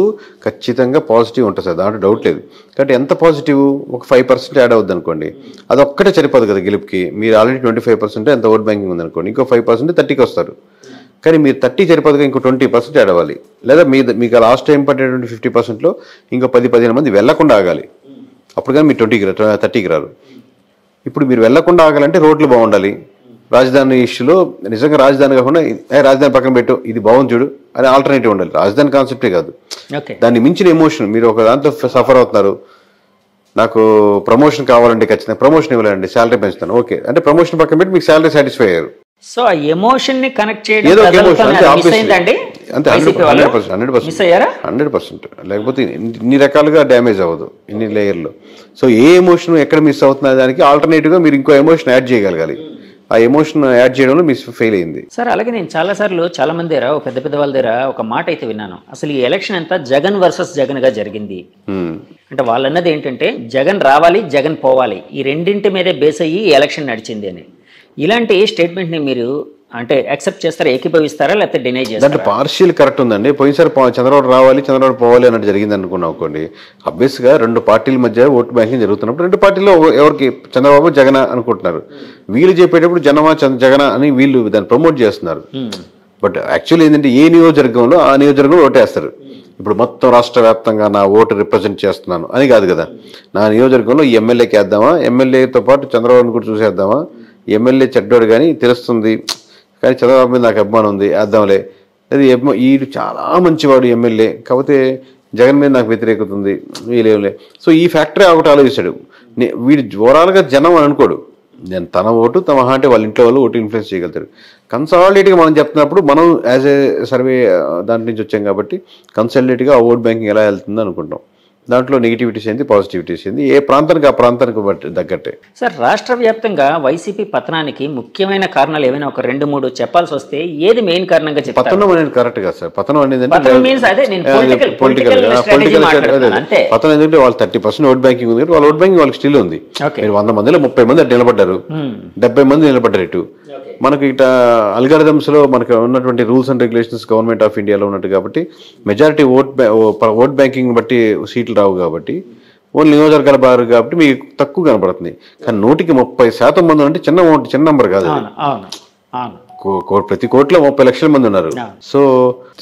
ఖచ్చితంగా పాజిటివ్ ఉంటుంది సార్, దాంట్లో డౌట్ లేదు. కాబట్టి ఎంత పాజిటివ్, ఒక 5% యాడ్ అవుద్ది అనుకోండి, అది ఒక్కటే సరిపోదు కదా గెలుపుకి. మీరు ఆల్రెడీ 25% ఎంత ఓట్ బ్యాంకింగ్ ఉందనుకోండి, ఇంకో 5% 30కి వస్తారు. కానీ మీరు 30 సరిపోదుగా, ఇంకో 20% యాడ్ అవ్వాలి. లేదా మీకు లాస్ట్ టైం పడేటువంటి 50%లో ఇంకో 10-15 మంది వెళ్లకుండా ఆగాలి. అప్పుడు కానీ మీరు 30కి రారు. ఇప్పుడు మీరు వెళ్లకుండా ఆగాలంటే రోడ్లు బాగుండాలి. రాజధాని ఇష్యూలో నిజంగా రాజధాని కాకుండా రాజధాని పక్కన పెట్టు, ఇది బాగుంది చూడు అని ఆల్టర్నేటివ్ ఉండాలి. రాజధాని కాన్సెప్టే కాదు, దాన్ని మించిన ఎమోషన్. మీరు ఒక దాంతో సఫర్ అవుతున్నారు, నాకు ప్రమోషన్ కావాలంటే ఖచ్చితంగా ప్రమోషన్ ఇవ్వాలండి, శాలరీ పెంచుతాను, ఓకే అంటే ప్రమోషన్ పక్కన పెట్టి మీకు శాలరీ సాటిస్ఫై అయ్యారు. సో ఆ ఎమోషన్ ని కనెక్ట్ చేయడం ఏదో అంతే, 100%. లేకపోతే ఇన్ని రకాలుగా డ్యామేజ్ అవ్వదు, ఇన్ని లేయర్లో. సో ఏ ఎమోషన్ ఎక్కడ మిస్ అవుతున్న దానికి ఆల్టర్నేటివ్ గా మీరు ఇంకో ఎమోషన్ యాడ్ చేయగలగాలి. ఆ ఎమోషన్ యాడ్ చేయడంలో మిస్ ఫెయిల్ అయింది సార్. అలాగే నేను చాలా సార్లు చాలా మంది దగ్గర, పెద్ద పెద్ద వాళ్ళ దగ్గర ఒక మాట అయితే విన్నాను, అసలు ఈ ఎలక్షన్ అంతా జగన్ వర్సెస్ జగన్ గా జరిగింది. అంటే వాళ్ళు అన్నది ఏంటంటే జగన్ రావాలి, జగన్ పోవాలి, ఈ రెండింటి మీదే బేస్ అయ్యి ఈ ఎలక్షన్ నడిచింది అని. ఇలాంటి స్టేట్మెంట్ ని మీరు అంటే యాక్సెప్ట్ చేస్తారా, ఏకీభవిస్తారా, లేకపోతే డినై చేస్తారా? అంటే పార్షియల్ కరెక్ట్ ఉందండి. పోయినసారి చంద్రబాబు రావాలి, చంద్రబాబు పోవాలి అన్నట్టు జరిగింది అనుకున్నాం అనుకోండి. అబ్వియస్ గా రెండు పార్టీల మధ్య ఓటు బ్యాంకింగ్ జరుగుతున్నప్పుడు రెండు పార్టీల్లో ఎవరికి చంద్రబాబు జగన్ అనుకుంటున్నారు. వీళ్ళు చెప్పేటప్పుడు జగన అని వీళ్ళు దాన్ని ప్రమోట్ చేస్తున్నారు. బట్ యాక్చువల్లీ ఏంటంటే ఏ నియోజకవర్గంలో ఆ నియోజకవర్గంలో ఓటేస్తారు. ఇప్పుడు మొత్తం రాష్ట్ర వ్యాప్తంగా నా ఓటు రిప్రజెంట్ చేస్తున్నాను అని కాదు కదా. నా నియోజకవర్గంలో ఈ ఎమ్మెల్యేకి వేద్దామా, ఎమ్మెల్యేతో పాటు చంద్రబాబుని కూడా చూసేద్దామా, ఎమ్మెల్యే చెడ్డోడు కానీ తెలుస్తుంది కానీ చంద్రబాబు మీద నాకు అభిమానం ఉంది వేద్దాంలే, అది ఈడు చాలా మంచివాడు ఎమ్మెల్యే కాకపోతే జగన్ మీద నాకు వ్యతిరేకత ఉంది వీళ్ళేంలే. సో ఈ ఫ్యాక్టరీ ఒకటి ఆలోచిస్తాడు. వీడు ఓవరాల్గా జనం అని అనుకోడు, నేను తన ఓటు తమ అంటే వాళ్ళ ఇంట్లో వాళ్ళు ఓటు ఇన్ఫ్లుయెన్స్ చేయగలుగుతారు. కన్సాలిడేట్గా మనం చెప్తున్నప్పుడు మనం యాజ్ ఏ సర్వే దాంట్ నుంచి వచ్చాం కాబట్టి కన్సాలిడేట్గా ఆ ఓట్ బ్యాంకింగ్ ఎలా వెళ్తుందో అనుకుంటాం. దాంట్లో నెగిటివిటీస్ ఏంది, పాజిటివిటీస్ ఏంది, ఏ ప్రాంతానికి ఆ ప్రాంతానికి తగ్గట్టే. సార్, రాష్ట్ర వ్యాప్తంగా వైసీపీ పతనానికి ముఖ్యమైన కారణాలు ఏమైనా ఒక 2-3 చెప్పాల్సి వస్తే ఏది మెయిన్ కారణంగా చెప్తారు? పతనం అనేది కరెక్ట్ కదా సార్. పతనం అనేది పొలిటికల్ పతనం ఎందుకంటే వాళ్ళు 30% ఓట్ బ్యాంకింగ్ ఉంది, వాళ్ళ ఓట్ బ్యాంకింగ్ వాళ్ళకి స్టిల్ ఉంది. 100 మందిలో 30 మంది నిలబడ్డారు, 70 మంది నిలబడ్డారు. ఇటు మనకి ఇట అల్గారిథమ్స్ లో మనకు ఉన్నటువంటి rules and regulations government of ఇండియాలో ఉన్నట్టు కాబట్టి మెజారిటీ ఓట్ బ్యాంకింగ్ బట్టి సీట్లు రావు కాబట్టి ఓన్లీ నియోజకవర్గాల బారు కాబట్టి మీకు తక్కువ కనపడుతుంది. కానీ 100కి 30% మంది అంటే చిన్న నెంబర్ కాదు. ప్రతి కోట్లో 30 లక్షల మంది ఉన్నారు. సో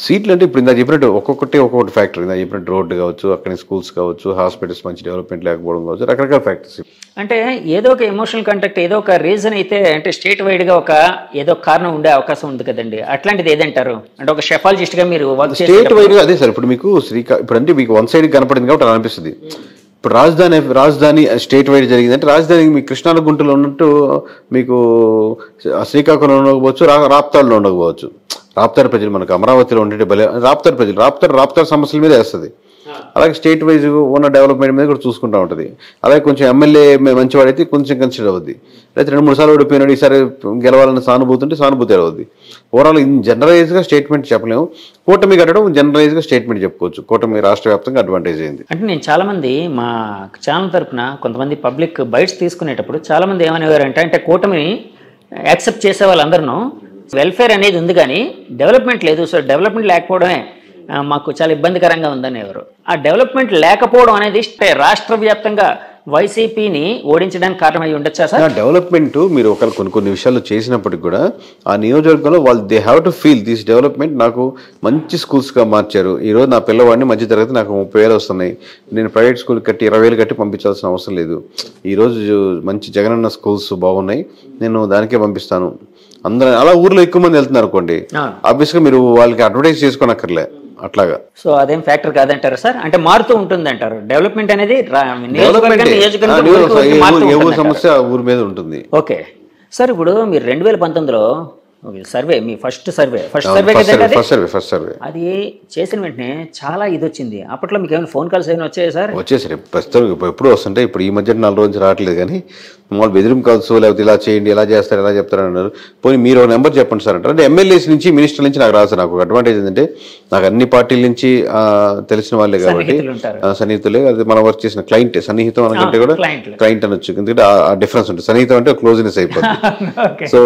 సీట్లు అంటే ఇప్పుడు ఇందాక చెప్పినట్టు ఒక్కొక్కటి ఫ్యాక్టర్. ఇందాక చెప్పినట్టు రోడ్డు కావచ్చు, అక్కడ స్కూల్స్ కావచ్చు, హాస్పిటల్స్ మంచి డెవలప్మెంట్ లేకపోవడం కావచ్చు, రకరకాల ఫ్యాక్టర్స్. అంటే ఏదో ఒక ఎమోషనల్ కాంటాక్ట్, ఏదో ఒక రీజన్ అయితే అంటే స్టేట్ వైడ్ గా ఒక ఏదో కారణం ఉండే అవకాశం ఉంది కదండి. అట్లాంటిది ఏదంటారు? అంటే ఒక షెఫాలజిస్ట్ గా మీరు స్టేట్ వైడ్ గా అదే సార్. ఇప్పుడు మీకు ఇప్పుడు అంటే మీకు వన్ సైడ్ కనపడింది కాబట్టి అలా అనిపిస్తుంది. ఇప్పుడు రాజధాని స్టేట్ వైడ్ జరిగిందంటే రాజధాని మీకు కృష్ణా గుంటలో ఉన్నట్టు మీకు శ్రీకాకుళంలో ఉండకపోవచ్చు, రాప్తాడులో ఉండకపోవచ్చు. రాప్తాడు ప్రజలు మనకు అమరావతిలో ఉండే రాప్తాడు సమస్యల మీద వేస్తుంది. అలాగే స్టేట్ వైజ్ ఉన్న డెవలప్మెంట్ మీద కూడా చూసుకుంటూ ఉంటుంది. అలాగే కొంచెం ఎమ్మెల్యే మంచివాడైతే కొంచెం కన్సిడర్ అవుద్ది. అయితే 2-3 సార్లు ఓడిపోయినాడు, ఈసారి గెలవాలని సానుభూతి అవుద్ది. ఓవరాల్ జనరలైజ్ గా స్టేట్మెంట్ చెప్పలేము. కూటమి కట్టడం జనరలైజ్ గా స్టేట్మెంట్ చెప్పుకోవచ్చు. కూటమి రాష్ట్ర వ్యాప్తంగా అడ్వాంటేజ్ అయింది. అంటే నేను చాలా మంది మా ఛానల్ తరఫున కొంతమంది పబ్లిక్ బైట్స్ తీసుకునేటప్పుడు చాలా మంది ఏమనేవారంటే, అంటే కూటమిని యాక్సెప్ట్ చేసే వాళ్ళందరూ వెల్ఫేర్ అనేది ఉంది కానీ డెవలప్మెంట్ లేదు, సో డెవలప్మెంట్ లేకపోవడమే మాకు చాలా ఇబ్బందికరంగా ఉందని ఎవరు. ఆ డెవలప్మెంట్ లేకపోవడం అనేది రాష్ట్ర వ్యాప్తంగా వైసీపీని ఓడించడానికి కారణమై ఉండొచ్చా సార్? డెవలప్మెంట్ మీరు కొన్ని విషయాల్లో చేసినప్పటికి కూడా ఆ నియోజకవర్గంలో వాళ్ళు they have to feel this development. నాకు మంచి స్కూల్స్గా మార్చారు. ఈరోజు నా పిల్లవాడిని మధ్య తరగతి నాకు 30,000 వస్తున్నాయి, నేను ప్రైవేట్ స్కూల్ కట్టి 20,000 కట్టి పంపించాల్సిన అవసరం లేదు. ఈరోజు మంచి జగనన్న స్కూల్స్ బాగున్నాయి, నేను దానికే పంపిస్తాను. అందరూ అలా ఊర్లో ఎక్కువ మంది వెళ్తున్నారు అనుకోండి, ఆబ్వియస్గా మీరు వాళ్ళకి అడ్వర్టైజ్ చేసుకోనక్కర్లే అట్లాగా. సో అదేం ఫ్యాక్టర్ కాదంటారు సార్? అంటే మారుతూ ఉంటుంది అంటారు డెవలప్మెంట్ అనేది, సమస్య ఊరి మీద ఉంటుంది. ఓకే సార్, ఇప్పుడు మీరు 2019లో సర్వే, మీ ఫస్ట్ సర్వే అది చేసిన వెంటనే చాలా ఇది వచ్చింది. అప్పట్లో మీకు ఏమైనా ఫోన్ కాల్స్ ఏమైనా వచ్చాయి సార్? వచ్చేసరి ప్రస్తుతం ఎప్పుడు వస్తుంటే, ఇప్పుడు ఈ మధ్య 4 రోజులు రావట్లేదు కానీ మామూలు బెదిరింపు కాల్స్, లేకపోతే ఇలా చేయండి, ఎలా చేస్తారు, ఎలా చెప్తారు అన్నారు. పోనీ మీరు ఒక నెంబర్ చెప్పండి సార్ అంటారు. అంటే ఎమ్మెల్యేస్ నుంచి, మినిస్టర్ నుంచి నాకు రాదు సార్. నాకు అడ్వాంటేజ్ ఏంటంటే నాకు అన్ని పార్టీల నుంచి తెలిసిన వాళ్ళే కాబట్టి సన్నిహితులే. అది మనం వర్క్ చేసిన క్లయింట్, సన్నిహితం అనుకుంటే కూడా క్లయింట్ అనొచ్చు, ఎందుకంటే ఆ డిఫరెన్స్ ఉంటుంది. సన్నిహితం అంటే క్లోజ్నెస్ అయిపోతుంది. సో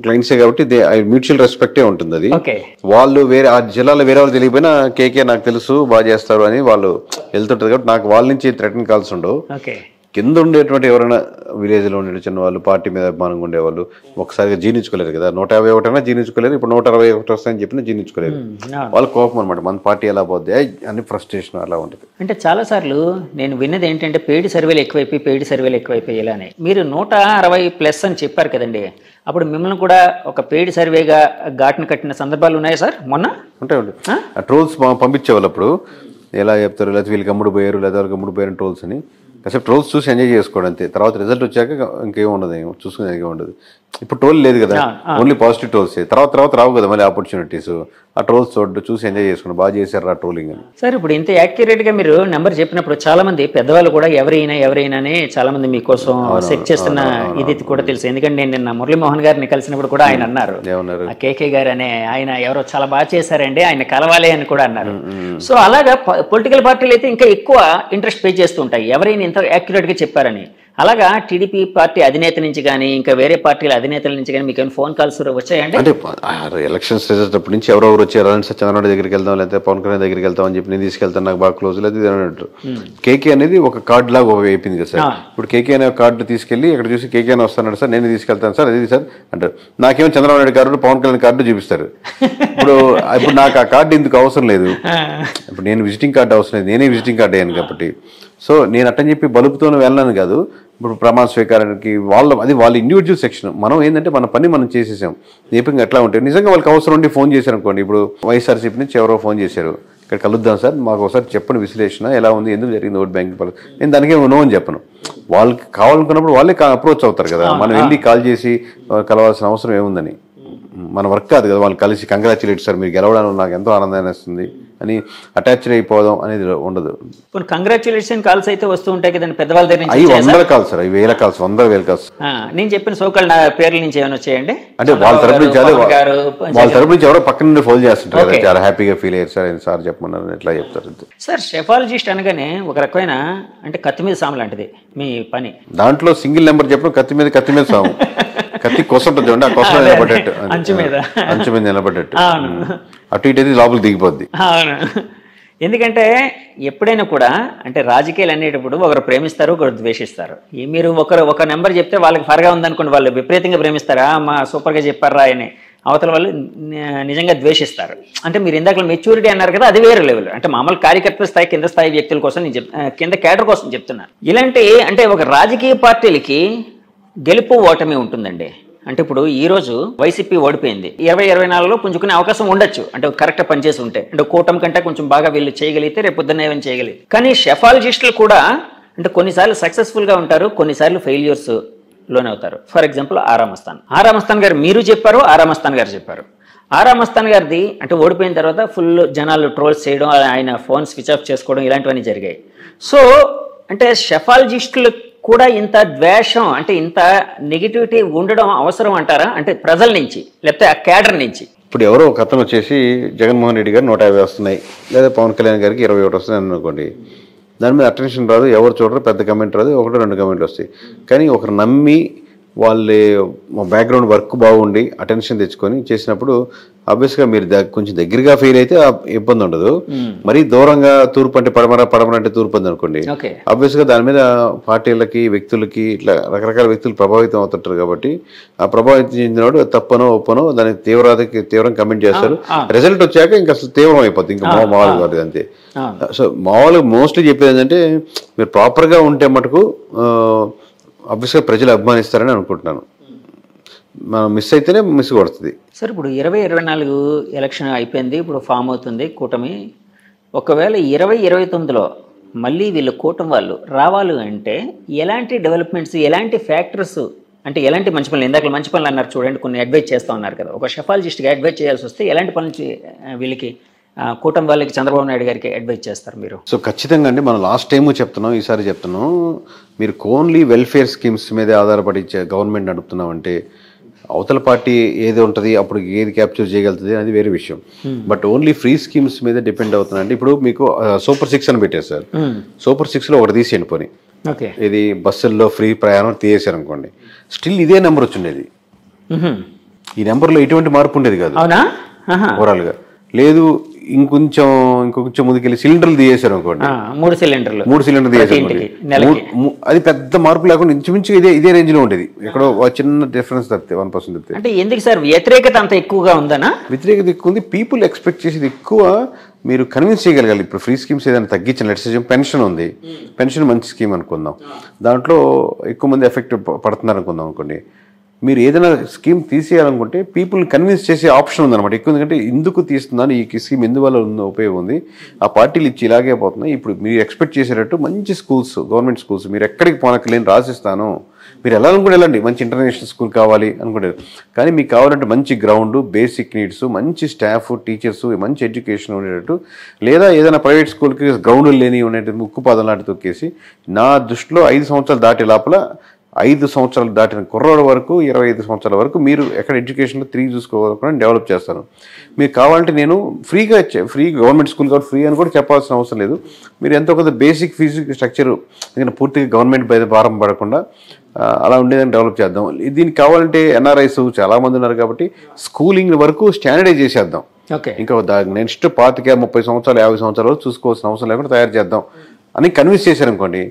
క్లయింట్సే కాబట్టి కాబట్టి మ్యూచువల్ రెస్పెక్టే ఉంటుంది. అది ఓకే వాళ్ళు వేరే ఆ జిల్లాలో వేరే వాళ్ళు తెలియకపోయినా కేకే నాకు తెలుసు బాగా చేస్తారు అని వాళ్ళు వెళ్తుంటారు కాబట్టి నాకు వాళ్ళ నుంచి థ్రెటన్ కాల్స్ ఉండవు. ఓకే కింద ఉండేటువంటి ఎవరైనా విలేజ్లో ఉండే చిన్న వాళ్ళు పార్టీ మీద అభిమానంగా ఉండేవాళ్ళు ఒకసారిగా జీర్ణించుకోలేరు కదా. 151 అయినా జీర్ణించుకోలేరు, ఇప్పుడు 161 వస్తాయని చెప్పినా జీర్ణించుకోలేరు. వాళ్ళ కోపం అనమాట, మన పార్టీ ఎలా పోద్ది అని ఫ్రస్ట్రేషన్ అలా ఉంటుంది. అంటే చాలాసార్లు నేను విన్నది ఏంటంటే పెయిడ్ సర్వేలు ఎక్కువైపోయి ఇలానే మీరు 160+ అని చెప్పారు కదండి, అప్పుడు మిమ్మల్ని కూడా ఒక పెయిడ్ సర్వేగా ఘాటును కట్టిన సందర్భాలు ఉన్నాయా సార్? మొన్న ఉంటాయి ఆ ట్రోల్స్ పంపించేవాళ్ళు అప్పుడు ఎలా చెప్తారు, లేకపోతే వీళ్ళకి అమ్ముడు పోయారు లేదా వాళ్ళకి అమ్ముడు పోయారు ట్రోల్స్ అని. కాసేపు ట్రోల్స్ చూసి ఎంజాయ్ చేసుకోవడం అంతే, తర్వాత రిజల్ట్ వచ్చాక ఇంకేం ఉండదు, ఏమో చూసుకునేది ఉండదు. ఇప్పుడు ట్రోల్ లేదు కదా, ఓన్లీ పాజిటివ్ ట్రోల్స్. తర్వాత రావు కదా మళ్ళీ ఆపర్చునిటీస్. ఆ ట్రోల్స్ చూసి ఎంజాయ్ చేసుకోండి, బాగా చేశారు ఆ ట్రోలింగ్ అని. సార్ ఇప్పుడు ఇంత యాక్యురేట్గా మీరు నెంబర్ చెప్పినప్పుడు చాలా మంది పెద్దవాళ్ళు కూడా ఎవరైనా చాలా మంది మీకోసం సెట్ చేస్తున్న ఇది కూడా తెలుసు. ఎందుకంటే నేను నిన్న మురళీమోహన్ గారిని కలిసినప్పుడు కూడా ఆయన అన్నారు, ఆ కేకే గారు అనే ఆయన ఎవరో చాలా బాగా చేశారండి, ఆయన కలవాలి అని కూడా అన్నారు. సో అలాగా పొలిటికల్ పార్టీలు అయితే ఇంకా ఎక్కువ ఇంట్రెస్ట్ పే చేస్తుంటాయి ఎవరైనా ఇంత యాక్యురేట్గా చెప్పారని. అలాగా టీడీపీ పార్టీ అధినేత నుంచి కానీ ఇంకా వేరే పార్టీల అధినేతల నుంచి కానీ మీకు ఫోన్ కాల్స్ వచ్చాయండి? అంటే ఎలక్షన్స్ రిజల్ట్ అప్పటి నుంచి ఎవరెవరు వచ్చారు అని చంద్రబాబు దగ్గరికి వెళ్దాం లేకపోతే పవన్ కళ్యాణ్ దగ్గరికి వెళ్తాం అని చెప్పి నేను తీసుకెళ్తాను, నాకు బాగా క్లోజ్ లేదు అన్నట్టు. కేకే అనేది ఒక కార్డు లాగా అయిపోయింది కదా సార్. ఇప్పుడు కేకే అనే కార్డు తీసుకెళ్లి ఇక్కడ చూసి కేకే అని వస్తాను సార్, నేను తీసుకెళ్తాను సార్, అది సార్ అంటారు. నాకేమో చంద్రబాబు నాయుడు కార్డు పవన్ కళ్యాణ్ కార్డు చూపిస్తారు. ఇప్పుడు నాకు ఆ కార్డు ఎందుకు అవసరం లేదు, ఇప్పుడు నేను విజిటింగ్ కార్డు అవసరం లేదు, నేనే విజిటింగ్ కార్డు అయ్యాను కాబట్టి. సో నేను అట్టని చెప్పి బలుపుతోనే వెళ్ళాను కాదు. ఇప్పుడు ప్రమాణ స్వీకారానికి వాళ్ళ ఇండివిజువల్ సెక్షన్. మనం ఏంటంటే మన పని మనం చేసేసాం. నిజంగా ఎట్లా ఉంటాయి, నిజంగా వాళ్ళకి అవసరం ఉండి ఫోన్ చేశారు అనుకోండి. ఇప్పుడు వైఎస్ఆర్సీపీ నుంచి ఎవరో ఫోన్ చేశారు, ఇక్కడ కలుద్దాం సార్, మాకు ఒకసారి చెప్పండి విశ్లేషణ ఎలా ఉంది, ఎందుకు జరిగింది ఓట్ బ్యాంకింగ్ పాలసీ. నేను దానికే నో అని చెప్పను. వాళ్ళకి కావాలనుకున్నప్పుడు వాళ్ళే అప్రోచ్ అవుతారు కదా, మనం వెళ్ళి కాల్ చేసి కలవాల్సిన అవసరం ఏముందని. మన వర్క్ కాదు కదా వాళ్ళు కలిసి కంగ్రాచులేట్ సార్ మీరు గెలవడానికి నాకు ఎంతో ఆనందాన్ని వస్తుంది అని అటాచ్ అయిపోవడం అనేది ఉండదు. కంగ్రాచులేషన్ కాల్స్ అయితే వస్తూ ఉంటాయి కదండి పెద్దవాళ్ళ దగ్గర నుంచి. అవి 100 కాల్స్ సార్, అవి 1000 కాల్స్, 100,000 కాల్స్. నేను చెప్పిన సోకాల్ నా పేర్ల నుంచి ఏమైనా వచ్చాయండి అంటే వాళ్ళ తరపు నుంచి ఎవరో పక్కన నుండి ఫోన్ చేస్తుంటారు కదా, చాలా హ్యాపీగా ఫీల్ అయ్యారు సార్, సార్ చెప్పమన్నారు ఎట్లా చెప్తారు సార్. షెఫాలజిస్ట్ అనగానే ఒక రకమైన అంటే కత్తి మీద సాము లాంటిది మీ పని. దాంట్లో సింగిల్ నెంబర్ చెప్పడం కత్తి మీద సాము. కత్తి కోసం ఉంటుంది, ఆ కోసం నిలబడ్డట్టు, అంచు మీద నిలబడ్డట్టు, అటు ఇటు లోపలికి దిగిపోద్ది. అవును, ఎందుకంటే ఎప్పుడైనా కూడా అంటే రాజకీయాలు అనేటప్పుడు ఒకరు ప్రేమిస్తారు ఒకరు ద్వేషిస్తారు. మీరు ఒక నెంబర్ చెప్తే వాళ్ళకి ఫరగా ఉందనుకోండి, వాళ్ళు విపరీతంగా ప్రేమిస్తారా, మా సూపర్గా చెప్పారా అని. అవతల వాళ్ళు నిజంగా ద్వేషిస్తారు. అంటే మీరు ఇందాక మెచ్యూరిటీ అన్నారు కదా, అది వేరే లెవెల్. అంటే మామూలు కార్యకర్త స్థాయి కింద స్థాయి వ్యక్తుల కోసం నేను కింద కేడర్ కోసం చెప్తున్నాను. ఇలాంటి అంటే ఒక రాజకీయ పార్టీలకి గెలుపు ఓటమి ఉంటుందండి. అంటే ఇప్పుడు ఈరోజు వైసీపీ ఓడిపోయింది, 2024లో పుంజుకునే అవకాశం ఉండొచ్చు, అంటే కరెక్ట్గా పనిచేసి ఉంటే. అంటే కూటమి కంటే కొంచెం బాగా వీళ్ళు చేయగలిగితే రేపు పొద్దున్న ఏమైనా చేయగలిగి. కానీ షెఫాలజిస్టులు కూడా అంటే కొన్నిసార్లు సక్సెస్ఫుల్గా ఉంటారు, కొన్నిసార్లు ఫెయిల్యూర్స్ లోనే అవుతారు. ఫర్ ఎగ్జాంపుల్ ఆరామస్థాన్ గారు మీరు చెప్పారు, ఆరామస్థాన్ గారు చెప్పారు. ఆరామస్థాన్ గారిది అంటే ఓడిపోయిన తర్వాత ఫుల్ జనాలు ట్రోల్స్ చేయడం, ఆయన ఫోన్ స్విచ్ ఆఫ్ చేసుకోవడం ఇలాంటివన్నీ జరిగాయి. సో అంటే షెఫాలజిస్టులు కూడా ఇంత ద్వేషం అంటే ఇంత నెగిటివిటీ ఉండడం అవసరం అంటారా? అంటే ప్రజల నుంచి లేకపోతే ఆ కేడర్ నుంచి. ఇప్పుడు ఎవరో ఒక అతను వచ్చేసి జగన్మోహన్ రెడ్డి గారు 150 వస్తున్నాయి, లేదా పవన్ కళ్యాణ్ గారికి 21 వస్తున్నాయి అనుకోండి, దాని మీద అటెన్షన్ రాదు, ఎవరు చూడరు, పెద్ద కమెంట్ రాదు, 1-2 కమెంట్లు వస్తాయి. కానీ ఒకరు నమ్మి వాళ్ళ బ్యాక్గ్రౌండ్ వర్క్ బాగుండి అటెన్షన్ తెచ్చుకొని చేసినప్పుడు ఆబ్వియస్గా మీరు కొంచెం దగ్గరగా ఫీల్ అయితే ఇబ్బంది ఉండదు. మరీ దూరంగా తూర్పు అంటే పడమర అంటే తూర్పు అంది అనుకోండి, ఆబ్వియస్గా దాని మీద పార్టీలకి వ్యక్తులకి ఇట్లా రకరకాల వ్యక్తులు ప్రభావితం అవుతుంటారు. కాబట్టి ఆ ప్రభావితం చెందినవాడు తప్పనో ఒప్పనో దాని తీవ్రం కమెంట్ చేస్తారు. రిజల్ట్ వచ్చాక ఇంకా అసలు తీవ్రం అయిపోతుంది, ఇంకా మామూలుగా కాదు అంతే. సో మామూలుగా మోస్ట్లీ చెప్పేది ఏంటంటే మీరు ప్రాపర్గా ఉంటే మటుకు ఆబ్వియస్గా ప్రజలు అభిమానిస్తారని అనుకుంటున్నాను. మనం మిస్ అయితేనే మిస్ కొడుతుంది సార్. ఇప్పుడు 2024 ఎలక్షన్ అయిపోయింది, ఇప్పుడు ఫామ్ అవుతుంది కూటమి. ఒకవేళ 2029లో మళ్ళీ వీళ్ళు కూటమి వాళ్ళు రావాలి అంటే ఎలాంటి డెవలప్మెంట్స్, ఎలాంటి ఫ్యాక్టర్స్, అంటే ఎలాంటి మంచి పనులు, ఇందాక మంచి పనులు అన్నారు చూడండి, కొన్ని అడ్వైజ్ చేస్తూ ఉన్నారు కదా. ఒక షెఫాలజిస్ట్గా అడ్వైజ్ చేయాల్సి వస్తే ఎలాంటి పనులు వీళ్ళకి కూటమి వాళ్ళకి చంద్రబాబు నాయుడు గారికి అడ్వైజ్ చేస్తారు మీరు? సో ఖచ్చితంగా అండి, మనం లాస్ట్ టైము చెప్తున్నాం, ఈసారి చెప్తున్నాం, మీరు ఓన్లీ వెల్ఫేర్ స్కీమ్స్ మీదే ఆధారపడి గవర్నమెంట్ నడుపుతున్నామంటే అవతల పార్టీ ఏది ఉంటుంది అప్పుడు ఏది క్యాప్చర్ చేయగలుగుతుంది అనేది వేరే విషయం. బట్ ఓన్లీ ఫ్రీ స్కీమ్స్ మీద డిపెండ్ అవుతుంది. అంటే ఇప్పుడు మీకు సూపర్ 6 అని పెట్టారు సార్, సూపర్ 6లో ఒకటి తీసేయండి పోనీ, ఇది బస్సుల్లో ఫ్రీ ప్రయాణం తీసేశారు అనుకోండి, స్టిల్ ఇదే నెంబర్ వచ్చిండేది. ఈ నెంబర్లో ఎటువంటి మార్పు ఉండేది కాదు అవునా ఓవరాల్గా. లేదు ఇంకొంచెం ముందుకెళ్ళి సిలిండర్లు తీసేశారు అనుకోండి, 3 సిలిండర్లు తీసేసారు, అది పెద్ద మార్పు లేకుండా ఇంచుమించు ఇదే రేంజ్ లో ఉండేది. ఎక్కడో చిన్న డిఫరెన్స్ తప్పితే 1% తప్పితే. అంటే ఎందుకు సార్ వ్యతిరేకత అంత ఎక్కువగా ఉందనా? వ్యతిరేకత ఎక్కువ ఉంది. పీపుల్ ఎక్స్పెక్ట్ చేసేది ఎక్కువ. మీరు కన్విన్స్ చేయగలగాలి. ఇప్పుడు ఫ్రీ స్కీమ్స్ ఏదైనా తగ్గించిన లెట్స్ పెన్షన్ ఉంది, పెన్షన్ మంచి స్కీమ్ అనుకుందాం, దాంట్లో ఎక్కువ మంది ఎఫెక్ట్ పడుతున్నారు అనుకుందాం అనుకోండి. మీరు ఏదైనా స్కీమ్ తీసేయాలనుకుంటే పీపుల్ కన్విన్స్ చేసే ఆప్షన్ ఉందన్నమాట ఎక్కువ. ఎందుకంటే ఎందుకు తీస్తున్నాను, ఈ స్కీమ్ ఎందువల్ల ఉపయోగం ఉంది, ఆ పార్టీలు ఇచ్చి ఇలాగే పోతున్నాయి, ఇప్పుడు మీరు ఎక్స్పెక్ట్ చేసేటట్టు మంచి స్కూల్స్, గవర్నమెంట్ స్కూల్స్ మీరు ఎక్కడికి పోనక్కర్లేని రాసిస్తాను, మీరు వెళ్ళాలనుకుంటే వెళ్ళండి, మంచి ఇంటర్నేషనల్ స్కూల్ కావాలి అనుకుంటారు. కానీ మీకు కావాలంటే మంచి గ్రౌండ్, బేసిక్ నీడ్స్, మంచి స్టాఫ్, టీచర్స్, మంచి ఎడ్యుకేషన్ ఉండేటట్టు, లేదా ఏదైనా ప్రైవేట్ స్కూల్కి గ్రౌండ్ లేని ఉండేటట్టు ముక్కుపాదం లాంటి తొక్కేసి, నా దృష్టిలో 5 సంవత్సరాలు దాటే లోపల 5 సంవత్సరాలు దాటిన కుర్రోడు వరకు 25 సంవత్సరాల వరకు మీరు ఎక్కడ ఎడ్యుకేషన్లో తిరిగి చూసుకోవాలని డెవలప్ చేస్తాను. మీకు కావాలంటే నేను ఫ్రీ గవర్నమెంట్ స్కూల్ కాబట్టి ఫ్రీ అని కూడా చెప్పాల్సిన అవసరం లేదు. మీరు ఎంతో కొంత బేసిక్ ఫీజు స్ట్రక్చర్ ఎందుకంటే పూర్తిగా గవర్నమెంట్ పైన భారం పడకుండా అలా ఉండేదని డెవలప్ చేద్దాం. దీనికి కావాలంటే ఎన్ఆర్ఐస్ చాలామంది ఉన్నారు కాబట్టి స్కూలింగ్ వరకు స్టాండర్డైజ్ చేసేద్దాం. ఇంకా నెక్స్ట్ 25-30 సంవత్సరాలు 50 సంవత్సరాలు చూసుకోవాల్సిన అవసరం లేకుండా తయారు చేద్దాం అని కన్విన్స్ చేశారనుకోండి,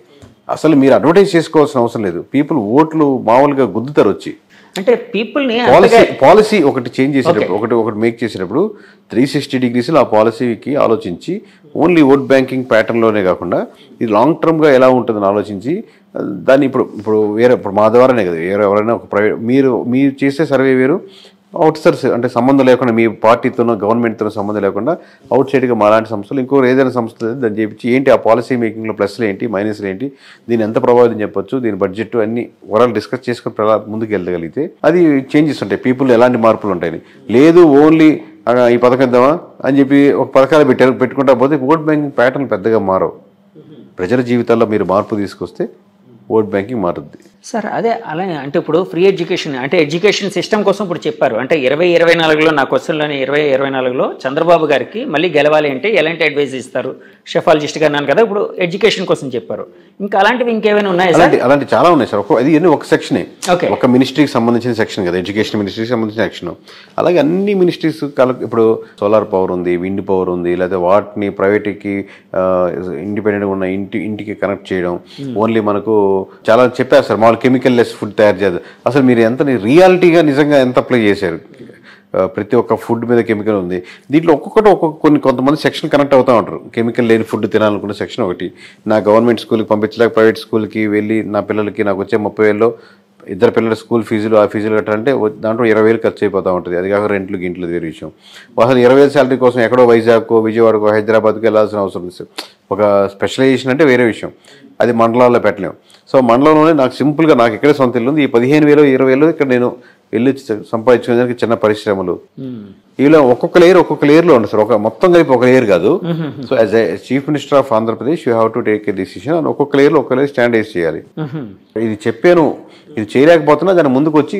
అసలు మీరు అడ్వర్టైజ్ చేసుకోవాల్సిన అవసరం లేదు. పీపుల్ ఓట్లు మామూలుగా గుద్దుతారు వచ్చి. అంటే పీపుల్ని పాలసీ ఒకటి చేంజ్ చేసేటప్పుడు ఒకటి మేక్ చేసేటప్పుడు 360 degrees ఆ పాలసీకి ఆలోచించి ఓన్లీ ఓట్ బ్యాంకింగ్ ప్యాటర్న్లోనే కాకుండా ఇది లాంగ్ టర్మ్గా ఎలా ఉంటుందని ఆలోచించి దాన్ని ఇప్పుడు మా ద్వారానే కదా, ఎవరైనా ఒక ప్రైవేట్ మీరు చేసే సర్వే వేరు, అవుట్ సోర్స్ అంటే సంబంధం లేకుండా మీ పార్టీతోనో గవర్నమెంట్తో సంబంధం లేకుండా అవుట్ సైడ్గా మాలాంటి సంస్థలు ఇంకో ఏదైనా సంస్థ దాన్ని చేపించి ఏంటి ఆ పాలసీ మేకింగ్లో ప్లస్లు ఏంటి మైనస్లు ఏంటి, దీన్ని ఎంత ప్రభావితం చెప్పొచ్చు, దీని బడ్జెట్ అన్ని ఓవరాల్ డిస్కస్ చేసుకుని ముందుకు వెళ్ళగలిగితే అది చేంజెస్ ఉంటాయి. పీపుల్ ఎలాంటి మార్పులు ఉంటాయని లేదు ఓన్లీ ఈ పథకం ఇద్దామా అని చెప్పి ఒక పథకాలు పెట్టుకుంటా పోతే ఓట్ బ్యాంకింగ్ ప్యాటర్న్ పెద్దగా మారవు. ప్రజల జీవితాల్లో మీరు మార్పు తీసుకొస్తే ఓట్ బ్యాంకింగ్ మారుద్ది సార్. అదే అలానే అంటే ఇప్పుడు ఫ్రీ ఎడ్యుకేషన్ అంటే ఎడ్యుకేషన్ సిస్టమ్ కోసం ఇప్పుడు చెప్పారు. అంటే 2024లో నా క్వశ్చన్లోని 2024లో చంద్రబాబు గారికి మళ్ళీ గెలవాలి అంటే ఎలాంటి అడ్వైజ్ ఇస్తారు, షెఫాలజిస్ట్గా అన్నాను కదా, ఇప్పుడు ఎడ్యుకేషన్ కోసం చెప్పారు. ఇంకా అలాంటివి ఇంకేమైనా ఉన్నాయా సార్? అలాంటి చాలా ఉన్నాయి సార్. అది ఒక సెక్షనే, ఒక మినిస్ట్రీకి సంబంధించిన సెక్షన్ కదా, ఎడ్యుకేషన్ మినిస్ట్రీకి సంబంధించిన సెక్షన్. అలాగే అన్ని మినిస్ట్రీస్ ఇప్పుడు సోలార్ పవర్ ఉంది, విండ్ పవర్ ఉంది, లేదా వాటిని ప్రైవేట్కి ఇండిపెండెంట్గా ఉన్న ఇంటికి కనెక్ట్ చేయడం. ఓన్లీ మనకు చాలా చెప్పారు సార్, మామూలు కెమికల్ లెస్ ఫుడ్ తయారు చేయాలి. అసలు మీరు ఎంత రియాలిటీగా నిజంగా ఎంత అప్లై చేశారు? ప్రతి ఒక్క ఫుడ్ మీద కెమికల్ ఉంది. దీంట్లో కొంతమంది సెక్షన్ కనెక్ట్ అవుతూ ఉంటారు. కెమికల్ లేని ఫుడ్ తినాలనుకున్న సెక్షన్ ఒకటి. నా గవర్నమెంట్ స్కూల్కి పంపించలేక ప్రైవేట్ స్కూల్కి వెళ్ళి నా పిల్లలకి నాకు వచ్చే 30,000లో 2 పిల్లల స్కూల్ ఫీజులు ఆ ఫీజులు కట్టాలంటే దాంట్లో 20,000 ఖర్చు అయిపోతూ ఉంటుంది. అది కాక రెంట్లు గింట్లు వేరే విషయం. అసలు 20,000 శాలరీ కోసం ఎక్కడో వైజాగ్కో విజయవాడకో హైదరాబాద్కో వెళ్ళాల్సిన అవసరం లేదు. ఒక స్పెషలైజేషన్ అంటే వేరే విషయం, అది మండలాల్లో పెట్టలేము. సో మండలంలోనే నాకు సింపుల్గా నాకు ఎక్కడ సొంత ఇల్లు ఉంది, ఈ 15,000 20,000 ఇక్కడ నేను వెళ్ళి సంపాదించుకునేదానికి చిన్న పరిశ్రమలు ఇలా ఒక్కొక్క లేయర్లో ఉంది సార్. మొత్తం కలిపి ఒక లేయర్ కాదు. So as a chief minister of Andhra Pradesh you have to take a decision అని ఒక్కొక్క లేయర్లో స్టాండర్డైజ్ చేయాలి. ఇది చెప్పాను, ఇది చేయలేకపోతున్నా దాని ముందుకు వచ్చి